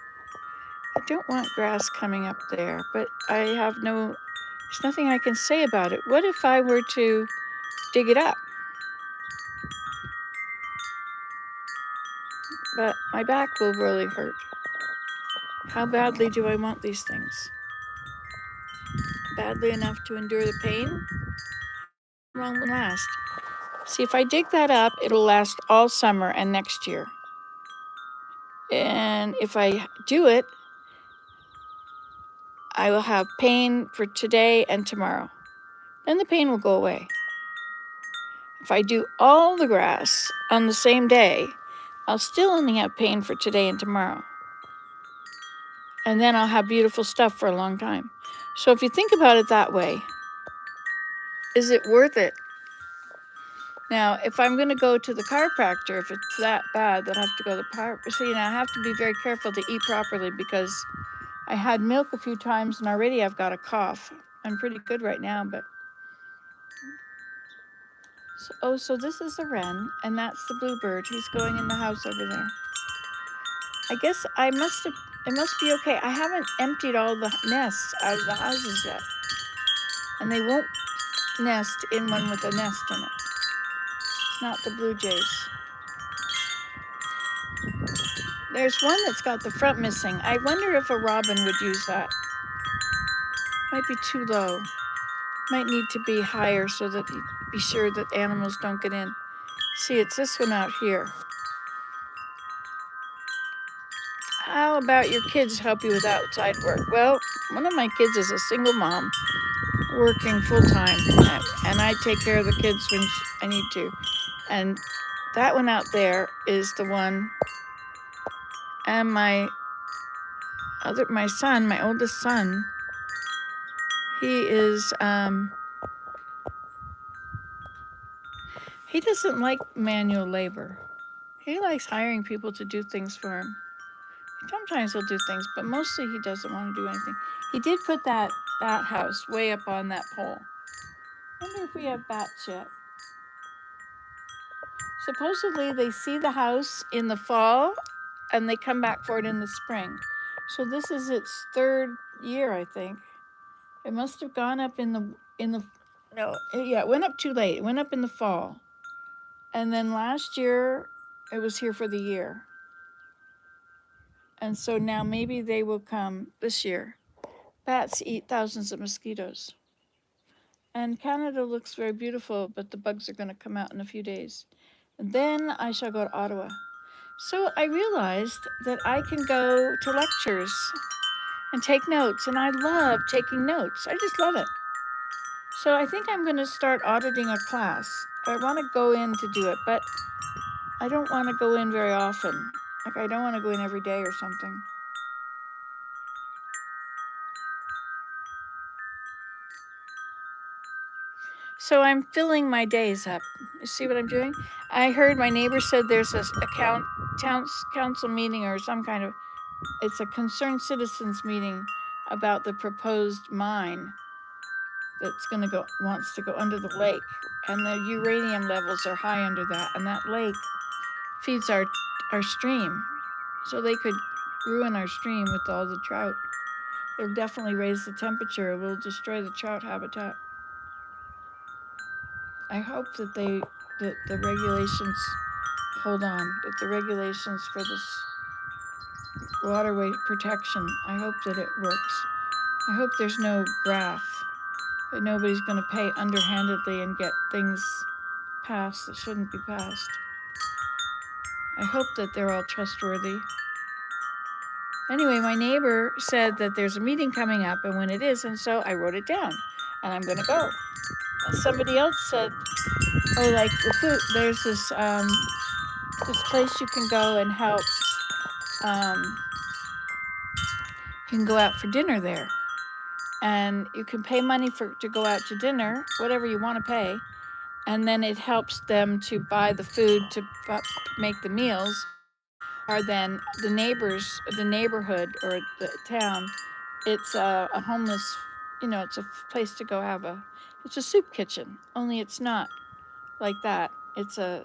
I don't want grass coming up there, but there's nothing I can say about it. What if I were to dig it up? But my back will really hurt. How badly do I want these things? Badly enough to endure the pain? How long will last? See, if I dig that up, it'll last all summer and next year. And if I do it, I will have pain for today and tomorrow. Then the pain will go away. If I do all the grass on the same day, I'll still only have pain for today and tomorrow. And then I'll have beautiful stuff for a long time. So if you think about it that way, is it worth it? Now, if I'm going to go to the chiropractor, if it's that bad that I have to go to the chiropractor, see, now I have to be very careful to eat properly because I had milk a few times and already I've got a cough. I'm pretty good right now, but so this is the wren, and that's the bluebird. He's going in the house over there. I guess it must be okay. I haven't emptied all the nests out of the houses yet. And they won't nest in one with a nest in it. It's not the blue jays. There's one that's got the front missing. I wonder if a robin would use that. Might be too low. Might need to be higher so that you be sure that animals don't get in. See, it's this one out here. How about your kids help you with outside work? Well, one of my kids is a single mom working full time, and I take care of the kids when I need to. And that one out there is the one, and my son, my oldest son, he is, he doesn't like manual labor. He likes hiring people to do things for him. Sometimes he'll do things, but mostly he doesn't want to do anything. He did put that bat house way up on that pole. I wonder if we have bats yet. Supposedly they see the house in the fall and they come back for it in the spring. So this is its third year, I think. It must have gone up it went up too late. It went up in the fall. And then last year it was here for the year. And so now maybe they will come this year. Bats eat thousands of mosquitoes. And Canada looks very beautiful, but the bugs are going to come out in a few days. And then I shall go to Ottawa. So I realized that I can go to lectures and take notes, and I love taking notes. I just love it. So I think I'm going to start auditing a class. I want to go in to do it, but I don't want to go in very often. Like, I don't want to go in every day or something. So I'm filling my days up. You see what I'm doing? I heard my neighbor said there's a council meeting or some kind of, it's a concerned citizens meeting about the proposed mine that's wants to go under the lake. And the uranium levels are high under that. And that lake feeds our stream. So they could ruin our stream with all the trout. It'll definitely raise the temperature. It will destroy the trout habitat. I hope that the regulations hold on, that the regulations for this waterway protection, I hope that it works. I hope there's no graft, that nobody's going to pay underhandedly and get things passed that shouldn't be passed. I hope that they're all trustworthy. Anyway, my neighbor said that there's a meeting coming up and when it is, and so I wrote it down and I'm going to go. And somebody else said, oh, like the food, there's this place you can go and help. You can go out for dinner there, and you can pay money to go out to dinner, whatever you want to pay, and then it helps them to buy the food to make the meals. Or then the neighborhood or the town, it's a homeless, it's a place to go it's a soup kitchen, only it's not like that. It's a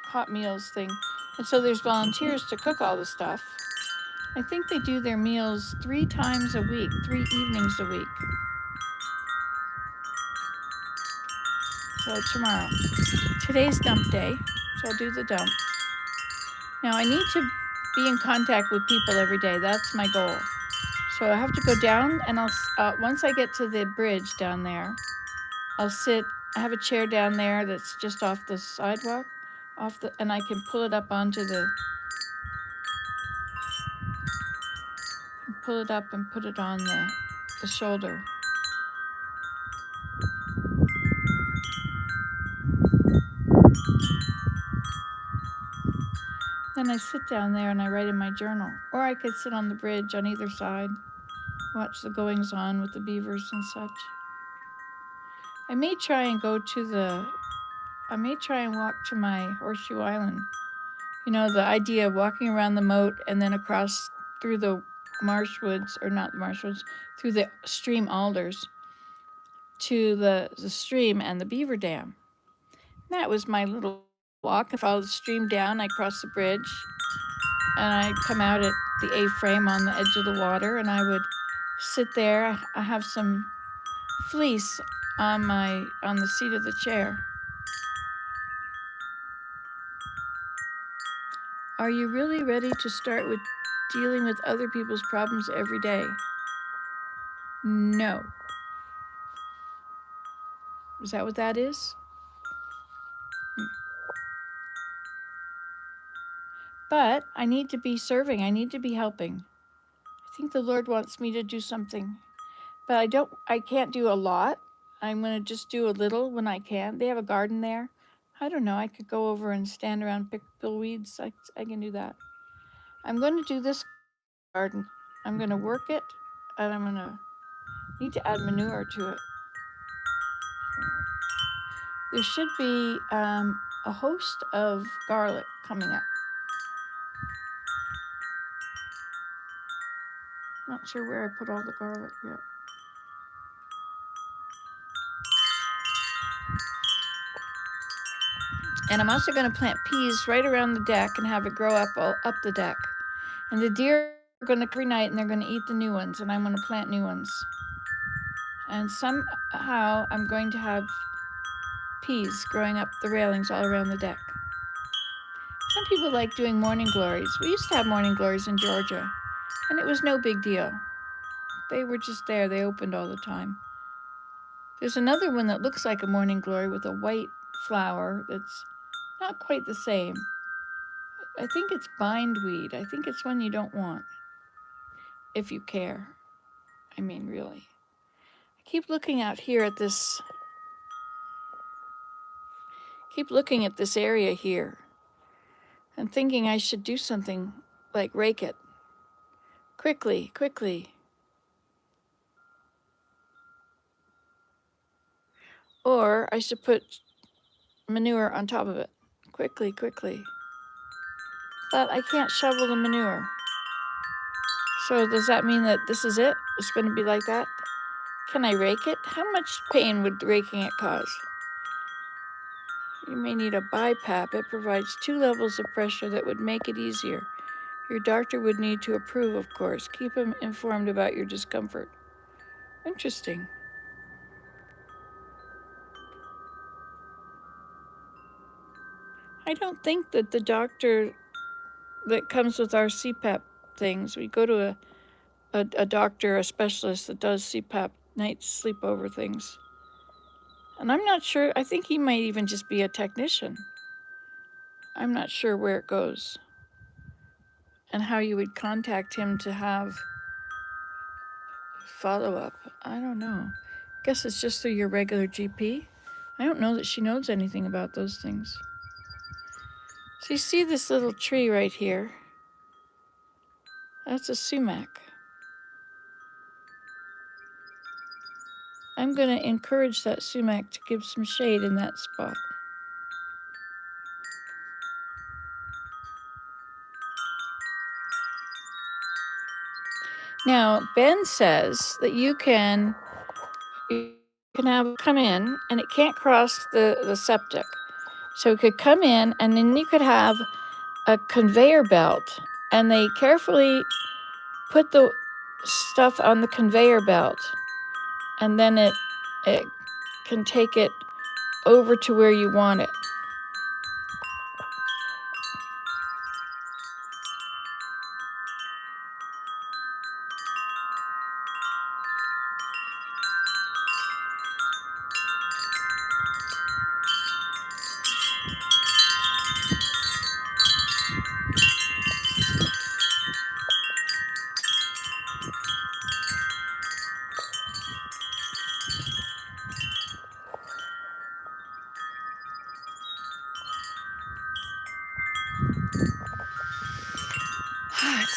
hot meals thing. And so there's volunteers to cook all the stuff. I think they do their meals 3 times a week, 3 evenings a week. So tomorrow. Today's dump day, so I'll do the dump. Now I need to be in contact with people every day. That's my goal. So I have to go down, and once I get to the bridge down there, I'll sit. I have a chair down there that's just off the sidewalk, and I can pull it up pull it up and put it on the shoulder. Then I sit down there and I write in my journal. Or I could sit on the bridge on either side, watch the goings on with the beavers and such. I may try and walk to my Horseshoe Island. You know, the idea of walking around the moat and then across through the marsh woods, or not the marsh woods, through the stream alders to the stream and the beaver dam. That was my little walk. I followed the stream down, I crossed the bridge, and I'd come out at the A-frame on the edge of the water, and I would sit there. I have some fleece on the seat of the chair. Are you really ready to start with dealing with other people's problems every day? No. Is that what that is? But I need to be serving. I need to be helping. I think the Lord wants me to do something. But I can't do a lot. I'm going to just do a little when I can. They have a garden there. I don't know. I could go over and stand around, pick weeds. I can do that. I'm going to do this garden. I'm going to work it, and I'm going to need to add manure to it. There should be a host of garlic coming up. Not sure where I put all the garlic yet. And I'm also going to plant peas right around the deck and have it grow up the deck. And the deer are going to every night, and they're going to eat the new ones, and I'm going to plant new ones. And somehow I'm going to have peas growing up the railings all around the deck. Some people like doing morning glories. We used to have morning glories in Georgia, and it was no big deal. They were just there. They opened all the time. There's another one that looks like a morning glory with a white flower that's not quite the same. I think it's bindweed. I think it's one you don't want, if you care. I mean, really. I keep looking out here at this area here and thinking I should do something like rake it. Quickly. Or I should put manure on top of it. Quickly. But I can't shovel the manure. So does that mean that this is it? It's going to be like that? Can I rake it? How much pain would raking it cause? You may need a BiPAP. It provides 2 levels of pressure that would make it easier. Your doctor would need to approve, of course. Keep him informed about your discomfort. Interesting. I don't think that the doctor that comes with our CPAP things, we go to a doctor, a specialist that does CPAP night sleepover things. And I'm not sure, I think he might even just be a technician. I'm not sure where it goes and how you would contact him to have follow-up. I don't know. I guess it's just through your regular GP. I don't know that she knows anything about those things. So you see this little tree right here? That's a sumac. I'm going to encourage that sumac to give some shade in that spot. Now, Ben says that you can have it come in, and it can't cross the septic. So it could come in, and then you could have a conveyor belt, and they carefully put the stuff on the conveyor belt, and then it can take it over to where you want it.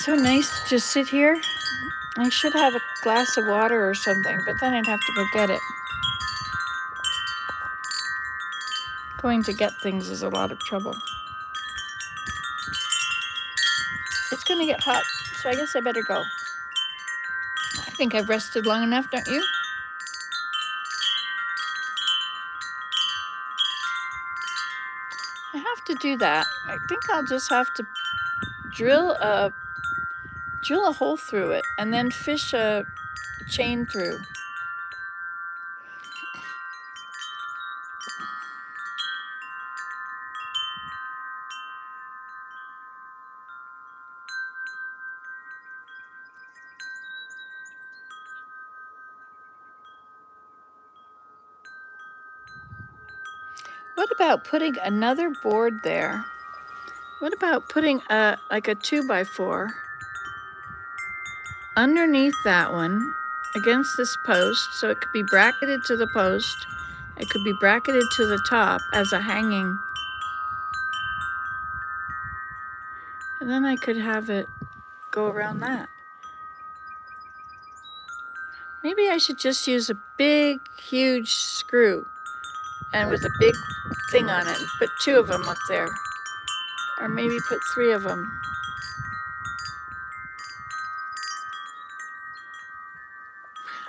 so nice to just sit here. I should have a glass of water or something, but then I'd have to go get it. Going to get things is a lot of trouble. It's going to get hot, so I guess I better go. I think I've rested long enough, don't you? I have to do that. I think I'll just have to drill a hole through it and then fish a chain through. What about putting another board there? What about putting like a 2x4 underneath that one against this post, so it could be bracketed to the post. It could be bracketed to the top as a hanging. And then I could have it go around that. Maybe I should just use a big, huge screw and with a big thing on it, put 2 of them up there. Or maybe put 3 of them.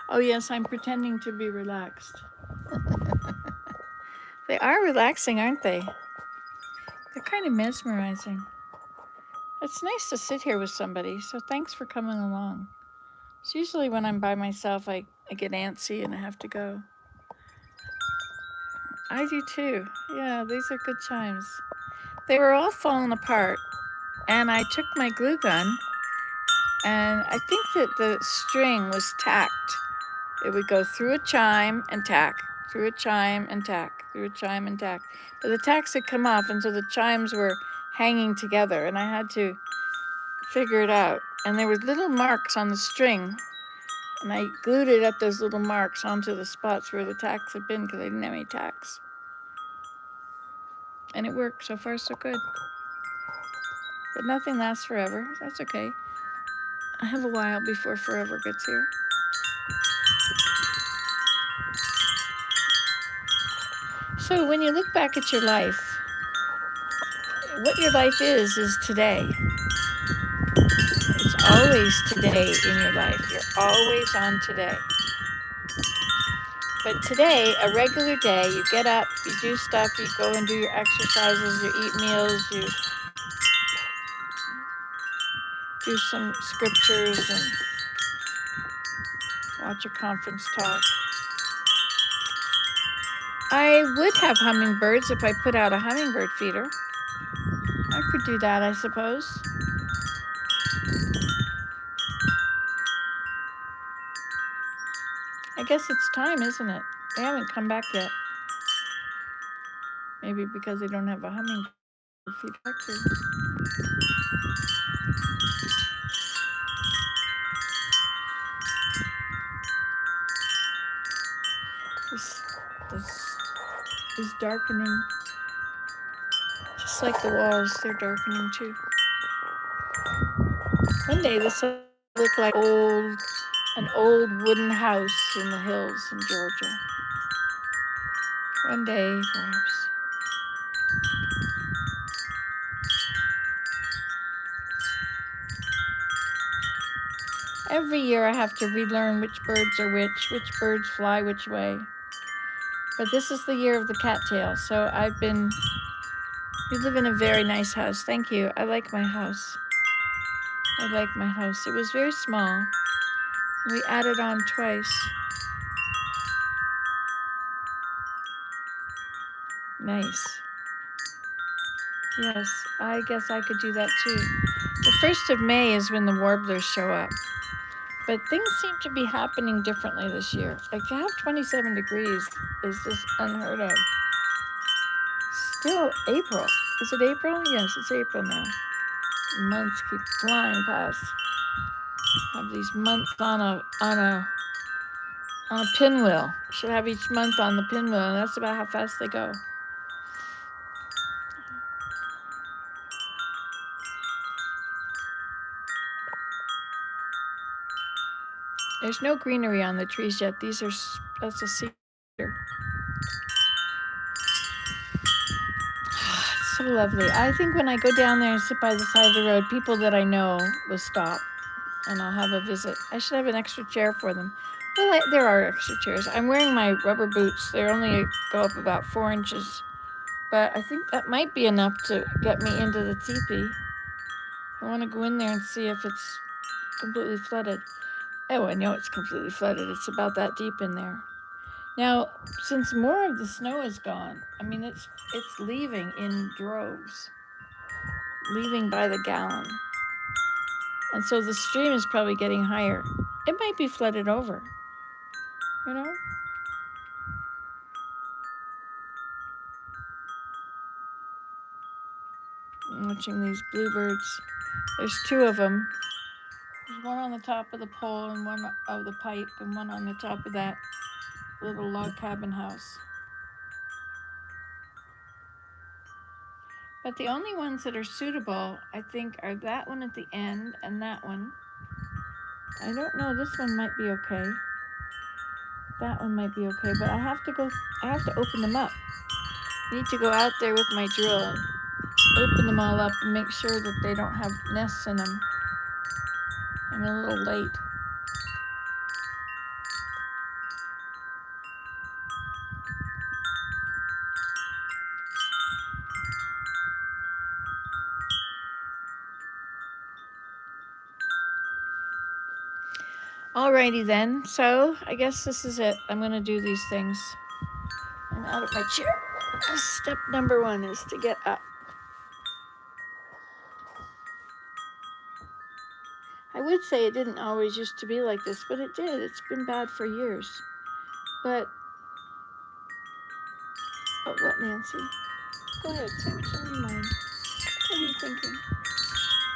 Oh yes, I'm pretending to be relaxed. They are relaxing, aren't they? They're kind of mesmerizing. It's nice to sit here with somebody, so thanks for coming along. It's usually when I'm by myself, I get antsy and I have to go. I do too. Yeah, these are good chimes. They were all falling apart, and I took my glue gun, and I think that the string was tacked. It would go through a chime and tack, through a chime and tack, through a chime and tack. But the tacks had come off, and so the chimes were hanging together, and I had to figure it out. And there were little marks on the string, and I glued it at those little marks onto the spots where the tacks had been because I didn't have any tacks. And it worked. So far, so good. But nothing lasts forever. That's okay. I have a while before forever gets here. So when you look back at your life, what your life is today. It's always today in your life. You're always on today. But today, a regular day, you get up, you do stuff, you go and do your exercises, you eat meals, you do some scriptures and watch a conference talk. I would have hummingbirds if I put out a hummingbird feeder. I could do that, I suppose. I guess it's time, isn't it? They haven't come back yet. Maybe because they don't have a hummingbird feeder. This is darkening. Just like the walls, they're darkening too. One day this will look like an old wooden house in the hills in Georgia. One day, perhaps. Every year I have to relearn which birds are which birds fly which way. But this is the year of the cattail, so we live in a very nice house. Thank you. I like my house. I like my house. It was very small. We added on twice. Nice. Yes, I guess I could do that too. The 1st of May is when the warblers show up. But things seem to be happening differently this year. Like to have 27 degrees is just unheard of. Still April. Is it April? Yes, it's April now. Months keep flying past. Have these months on a pinwheel. Should have each month on the pinwheel, and that's about how fast they go. There's no greenery on the trees yet. That's a cedar. It's so lovely. I think when I go down there and sit by the side of the road, people that I know will stop and I'll have a visit. I should have an extra chair for them. Well, there are extra chairs. I'm wearing my rubber boots. They only go up about 4 inches. But I think that might be enough to get me into the teepee. I want to go in there and see if it's completely flooded. Oh, I know it's completely flooded. It's about that deep in there. Now, since more of the snow is gone, I mean, it's leaving in droves, leaving by the gallon. And so the stream is probably getting higher. It might be flooded over, you know? I'm watching these bluebirds. There's 2 of them. There's one on the top of the pole and one of the pipe and one on the top of that little log cabin house. But the only ones that are suitable, I think, are that one at the end and that one. I don't know, this one might be okay. That one might be okay, but I have to open them up. I need to go out there with my drill and open them all up and make sure that they don't have nests in them. I'm a little late. Alrighty then, so I guess this is it. I'm gonna do these things. I'm out of my chair. Step number 1 is to get up. I would say it didn't always used to be like this, but it did. It's been bad for years. But, oh, what, Nancy? Go ahead, say what's on your mind. What are you thinking?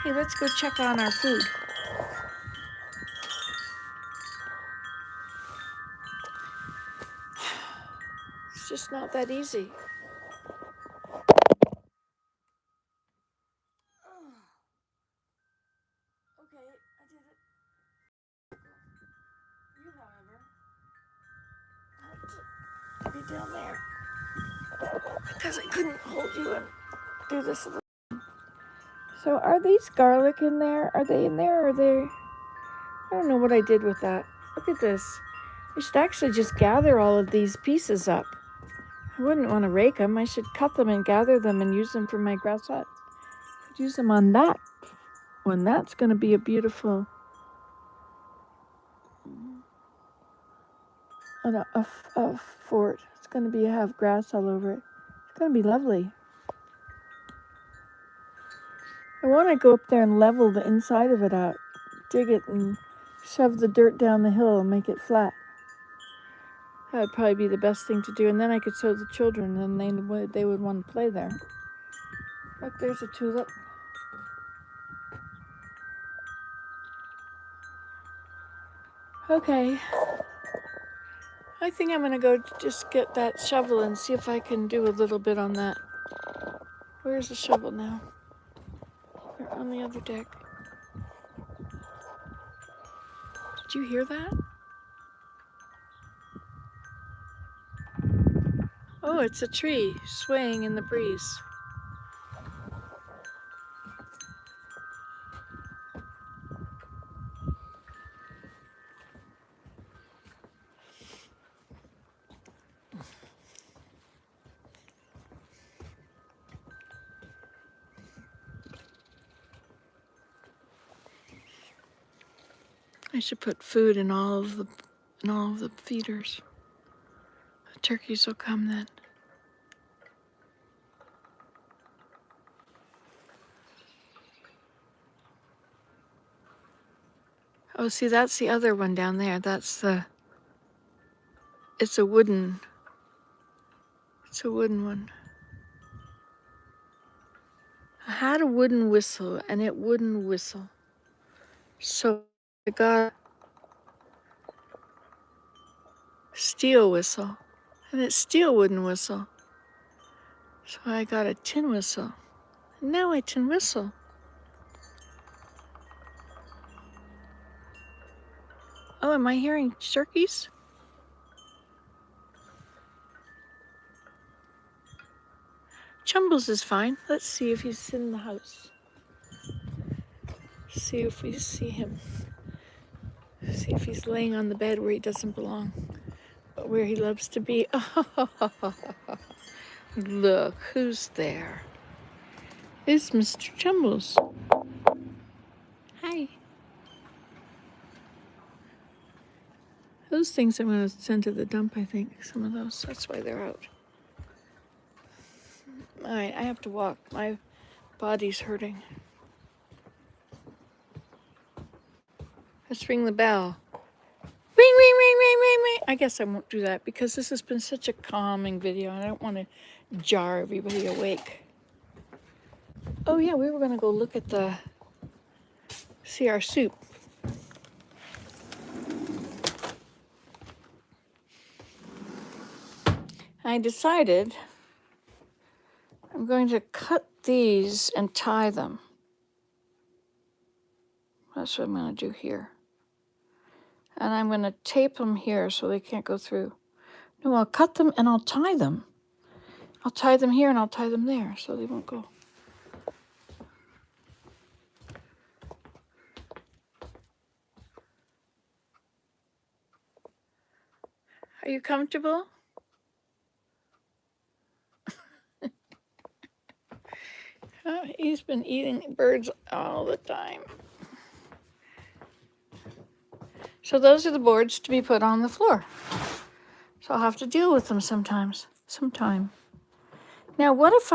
Hey, let's go check on our food. It's just not that easy. Okay, I did it. You, however, have to be down there because I couldn't hold you and do this. So are these garlic in there? Are they in there? Or are they? I don't know what I did with that. Look at this. I should actually just gather all of these pieces up. I wouldn't want to rake them. I should cut them and gather them and use them for my grass hut. I'd use them on that one. That's going to be a beautiful a fort. It's going to have grass all over it. It's going to be lovely. I want to go up there and level the inside of it out, dig it and shove the dirt down the hill and make it flat. That would probably be the best thing to do, and then I could show the children and they would want to play there. Look, there's a tulip. Okay. I think I'm going to go just get that shovel and see if I can do a little bit on that. Where's the shovel now? They're on the other deck. Did you hear that? Oh, it's a tree swaying in the breeze. I should put food in all of the feeders. The turkeys will come then. Oh, see, that's the other one down there. It's a wooden one. I had a wooden whistle and it wouldn't whistle. So I got a steel whistle and it still wouldn't whistle. So I got a tin whistle. And now I tin whistle. Oh, know. Am I hearing turkeys? Chumbles is fine. Let's see if he's in the house. See if we see him. See if he's laying on the bed where he doesn't belong, but where he loves to be. Look, who's there? It's Mr. Chumbles. Hi. Those things I'm going to send to the dump, I think. Some of those. That's why they're out. All right, I have to walk. My body's hurting. Let's ring the bell. Ring, ring, ring, ring, ring, ring. I guess I won't do that because this has been such a calming video and I don't want to jar everybody awake. Oh yeah, we were going to go look at see our soup. I decided I'm going to cut these and tie them. That's what I'm going to do here. And I'm going to tape them here so they can't go through. No, I'll cut them and I'll tie them. I'll tie them here and I'll tie them there so they won't go. Are you comfortable? He's been eating birds all the time. So those are the boards to be put on the floor. So I'll have to deal with them sometime. Now, what if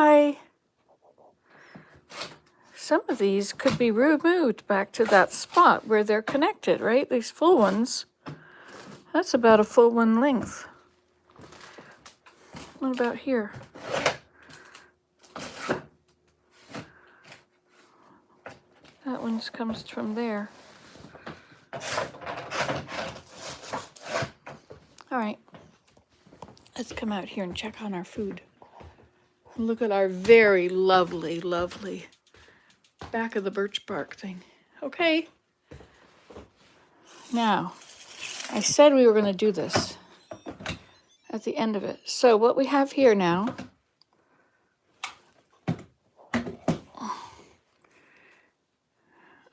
some of these could be removed back to that spot where they're connected, right? These full ones, that's about a full one length. What about here? That one comes from there. All right, let's come out here and check on our food. Look at our very lovely, lovely back of the birch bark thing. Okay. Now, I said we were going to do this at the end of it. So what we have here now,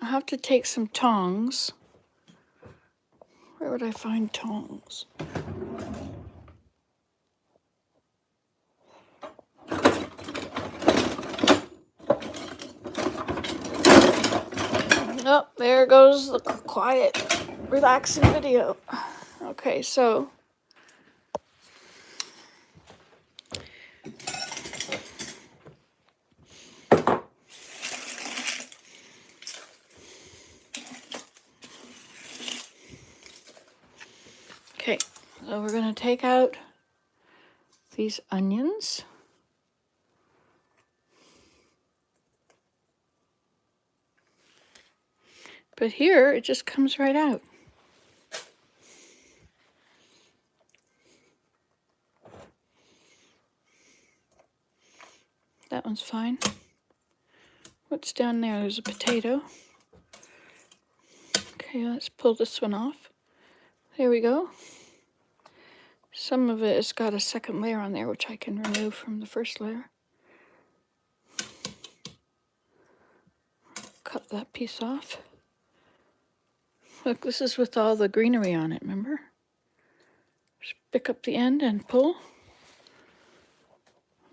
I have to take some tongs. Where would I find tongs? Oh, there goes the quiet, relaxing video. Okay, so we're going to take out these onions. But here, it just comes right out. That one's fine. What's down there? There's a potato. Okay, let's pull this one off. There we go. Some of it has got a second layer on there, which I can remove from the first layer. Cut that piece off. Look, this is with all the greenery on it, remember? Just pick up the end and pull.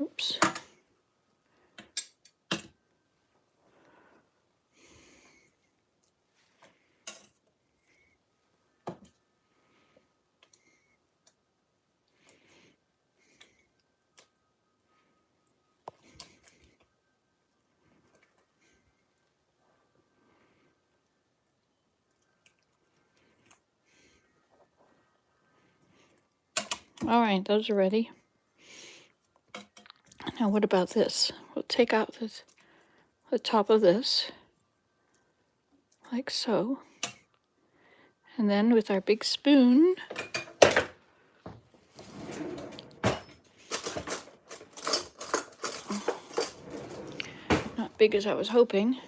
Oops. All right, those are ready. Now what about this? We'll take out the top of this, like so. And then with our big spoon, not big as I was hoping,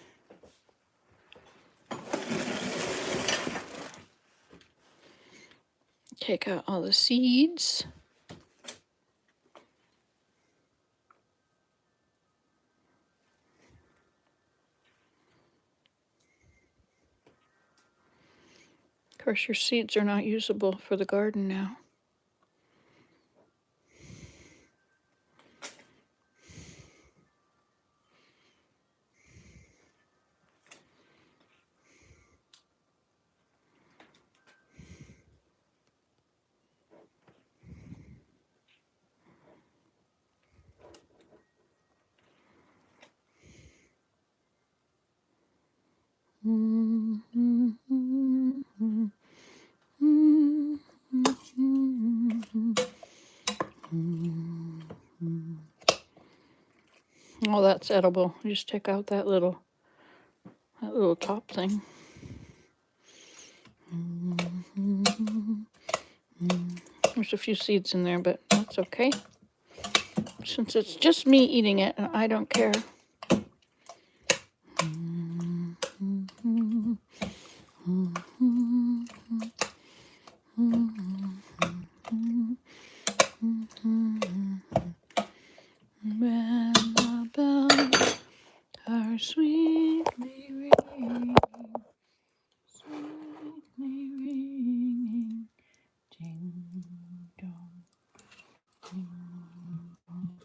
Take out all the seeds. Of course, your seeds are not usable for the garden now. Oh, that's edible. You just take out that little top thing. There's a few seeds in there, but that's okay. Since it's just me eating it, I don't care. When the bells are sweetly ringing, sweetly ringing, ding dong, ding dong.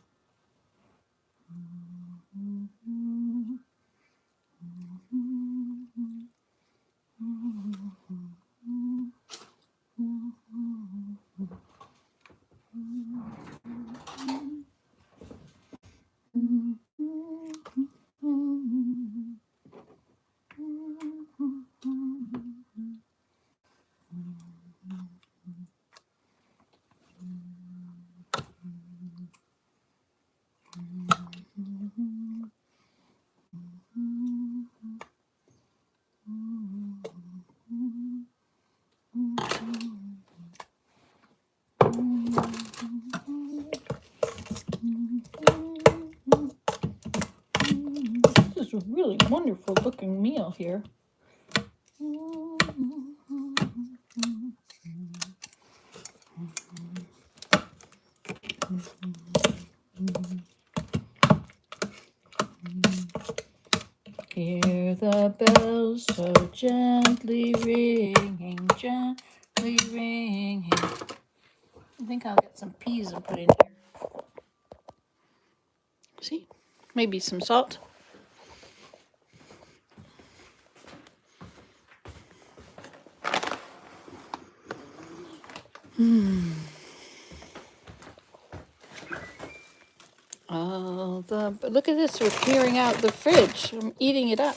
This is a really wonderful looking meal here. Hear the bells so gently ringing, gently ringing. I think I'll get some peas and put in here. See? Maybe some salt. Look at this, we're clearing out the fridge. I'm eating it up.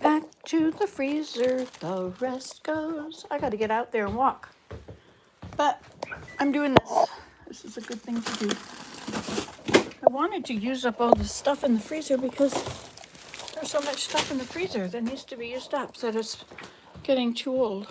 Back to the freezer, the rest goes. I gotta get out there and walk. But I'm doing this. This is a good thing to do. I wanted to use up all the stuff in the freezer because there's so much stuff in the freezer that needs to be used up, that it's getting too old.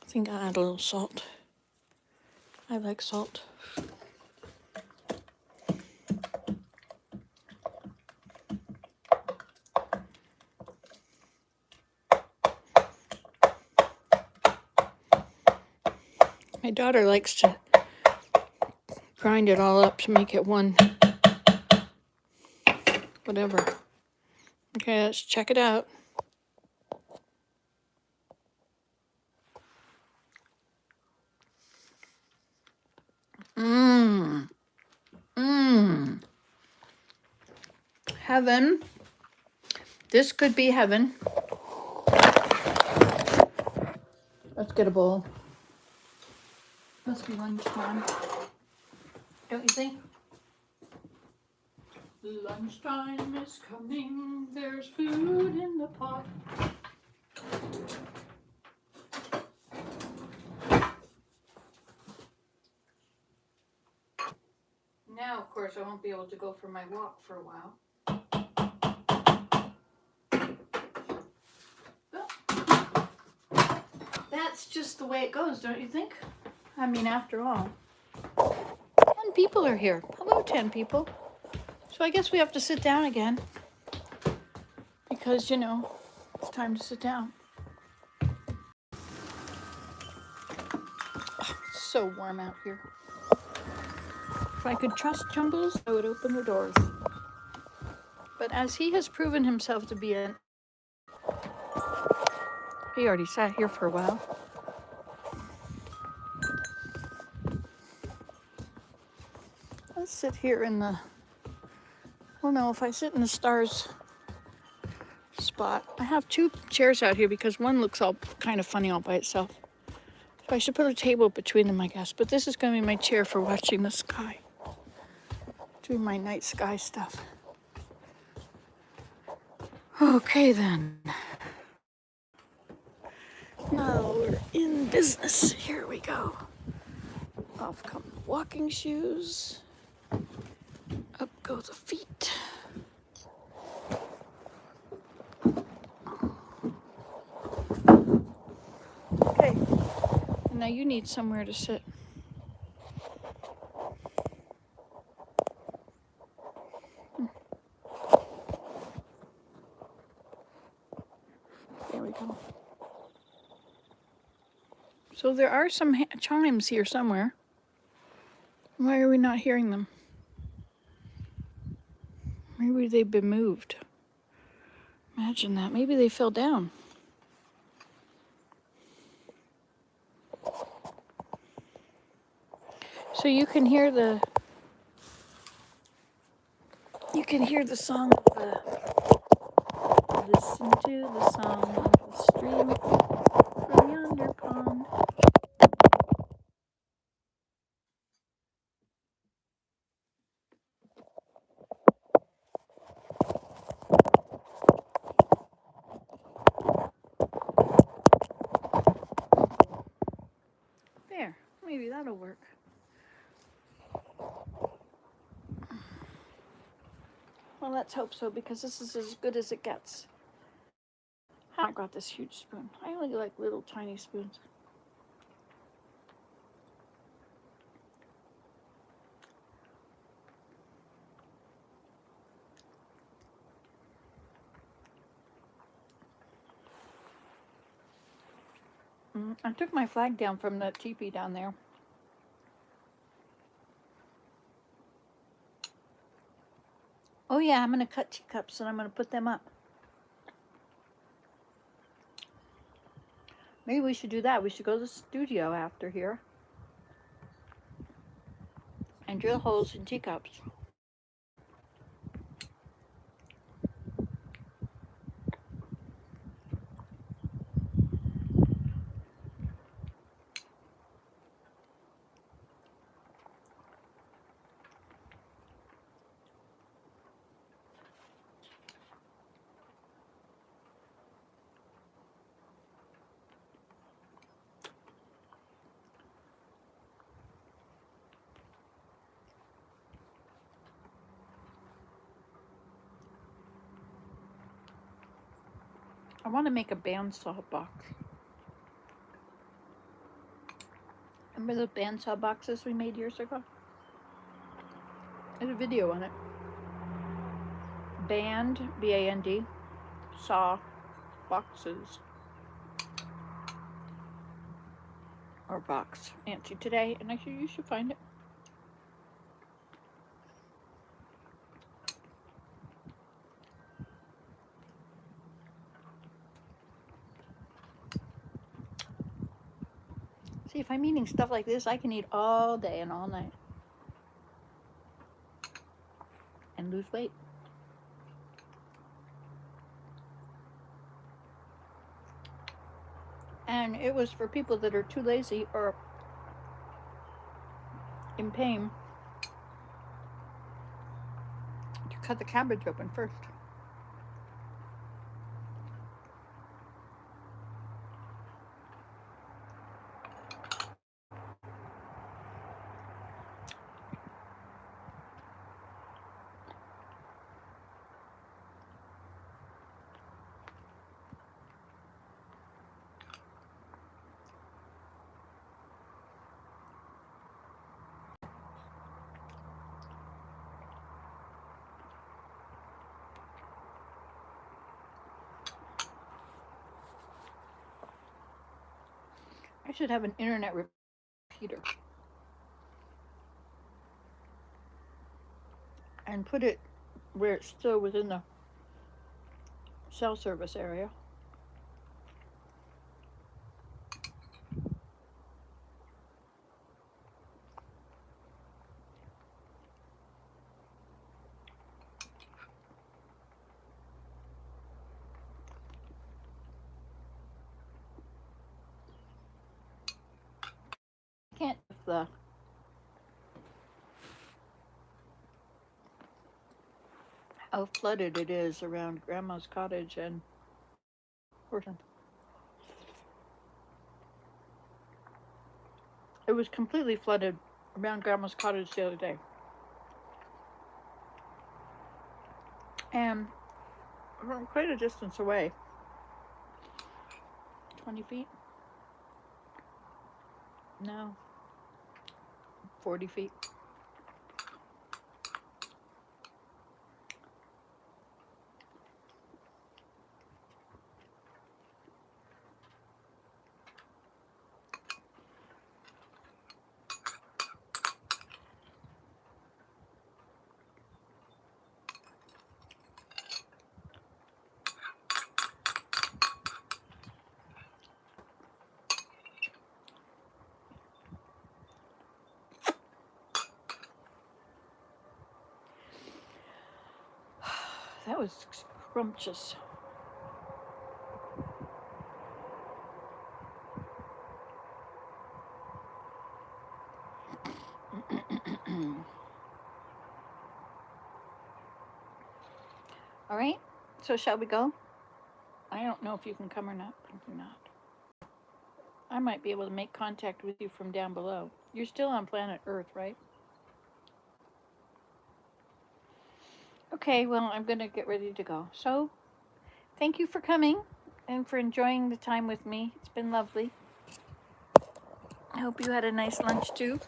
I think I'll add a little salt. I like salt. My daughter likes to grind it all up to make it one, whatever. Okay, let's check it out. Mmm. Mmm. Heaven. This could be heaven. Let's get a bowl. Must be lunchtime. Don't you think? Lunchtime is coming. There's food in the pot. Now, of course, I won't be able to go for my walk for a while. Well, that's just the way it goes, don't you think? I mean, after all, 10 people are here. Hello, 10 people. So I guess we have to sit down again because, you know, it's time to sit down. Oh, it's so warm out here. If I could trust Jumbles, I would open the doors. But as he has proven himself to be he already sat here for a while. Let's sit here in the, well, no, if I sit in the stars spot, I have 2 chairs out here because one looks all kind of funny all by itself. So I should put a table between them, I guess. But this is going to be my chair for watching the sky, doing my night sky stuff. Okay, then. Now we're in business. Here we go. Off come the walking shoes. Up go the feet. Okay. Now you need somewhere to sit. There we go. So there are some chimes here somewhere. Why are we not hearing them? Maybe they've been moved. Imagine that. Maybe they fell down. So you can hear the song of the, listen to the song of the stream from yonder pond. There, maybe that'll work. Well, let's hope so, because this is as good as it gets. I got this huge spoon. I only like little tiny spoons. I took my flag down from the teepee down there. Oh yeah, I'm going to cut teacups and I'm going to put them up. Maybe we should do that. We should go to the studio after here and drill holes in teacups. I want to make a bandsaw box. Remember the bandsaw boxes we made years ago? There's a video on it. Band, B-A-N-D, saw boxes. or box, Nancy, today, and you should find it. See, if I'm eating stuff like this, I can eat all day and all night and lose weight. And it was for people that are too lazy or in pain to cut the cabbage open first. I should have an internet repeater and put it where it's still within the cell service area. Can't the how flooded it is around Grandma's cottage and Horton. It was completely flooded around Grandma's cottage the other day. And from quite a distance away, 20 feet? No, 40 feet. That was scrumptious. All right, so shall we go? I don't know if you can come or not, probably not. I might be able to make contact with you from down below. You're still on planet Earth, right? Okay, well, I'm going to get ready to go. So, thank you for coming and for enjoying the time with me. It's been lovely. I hope you had a nice lunch too.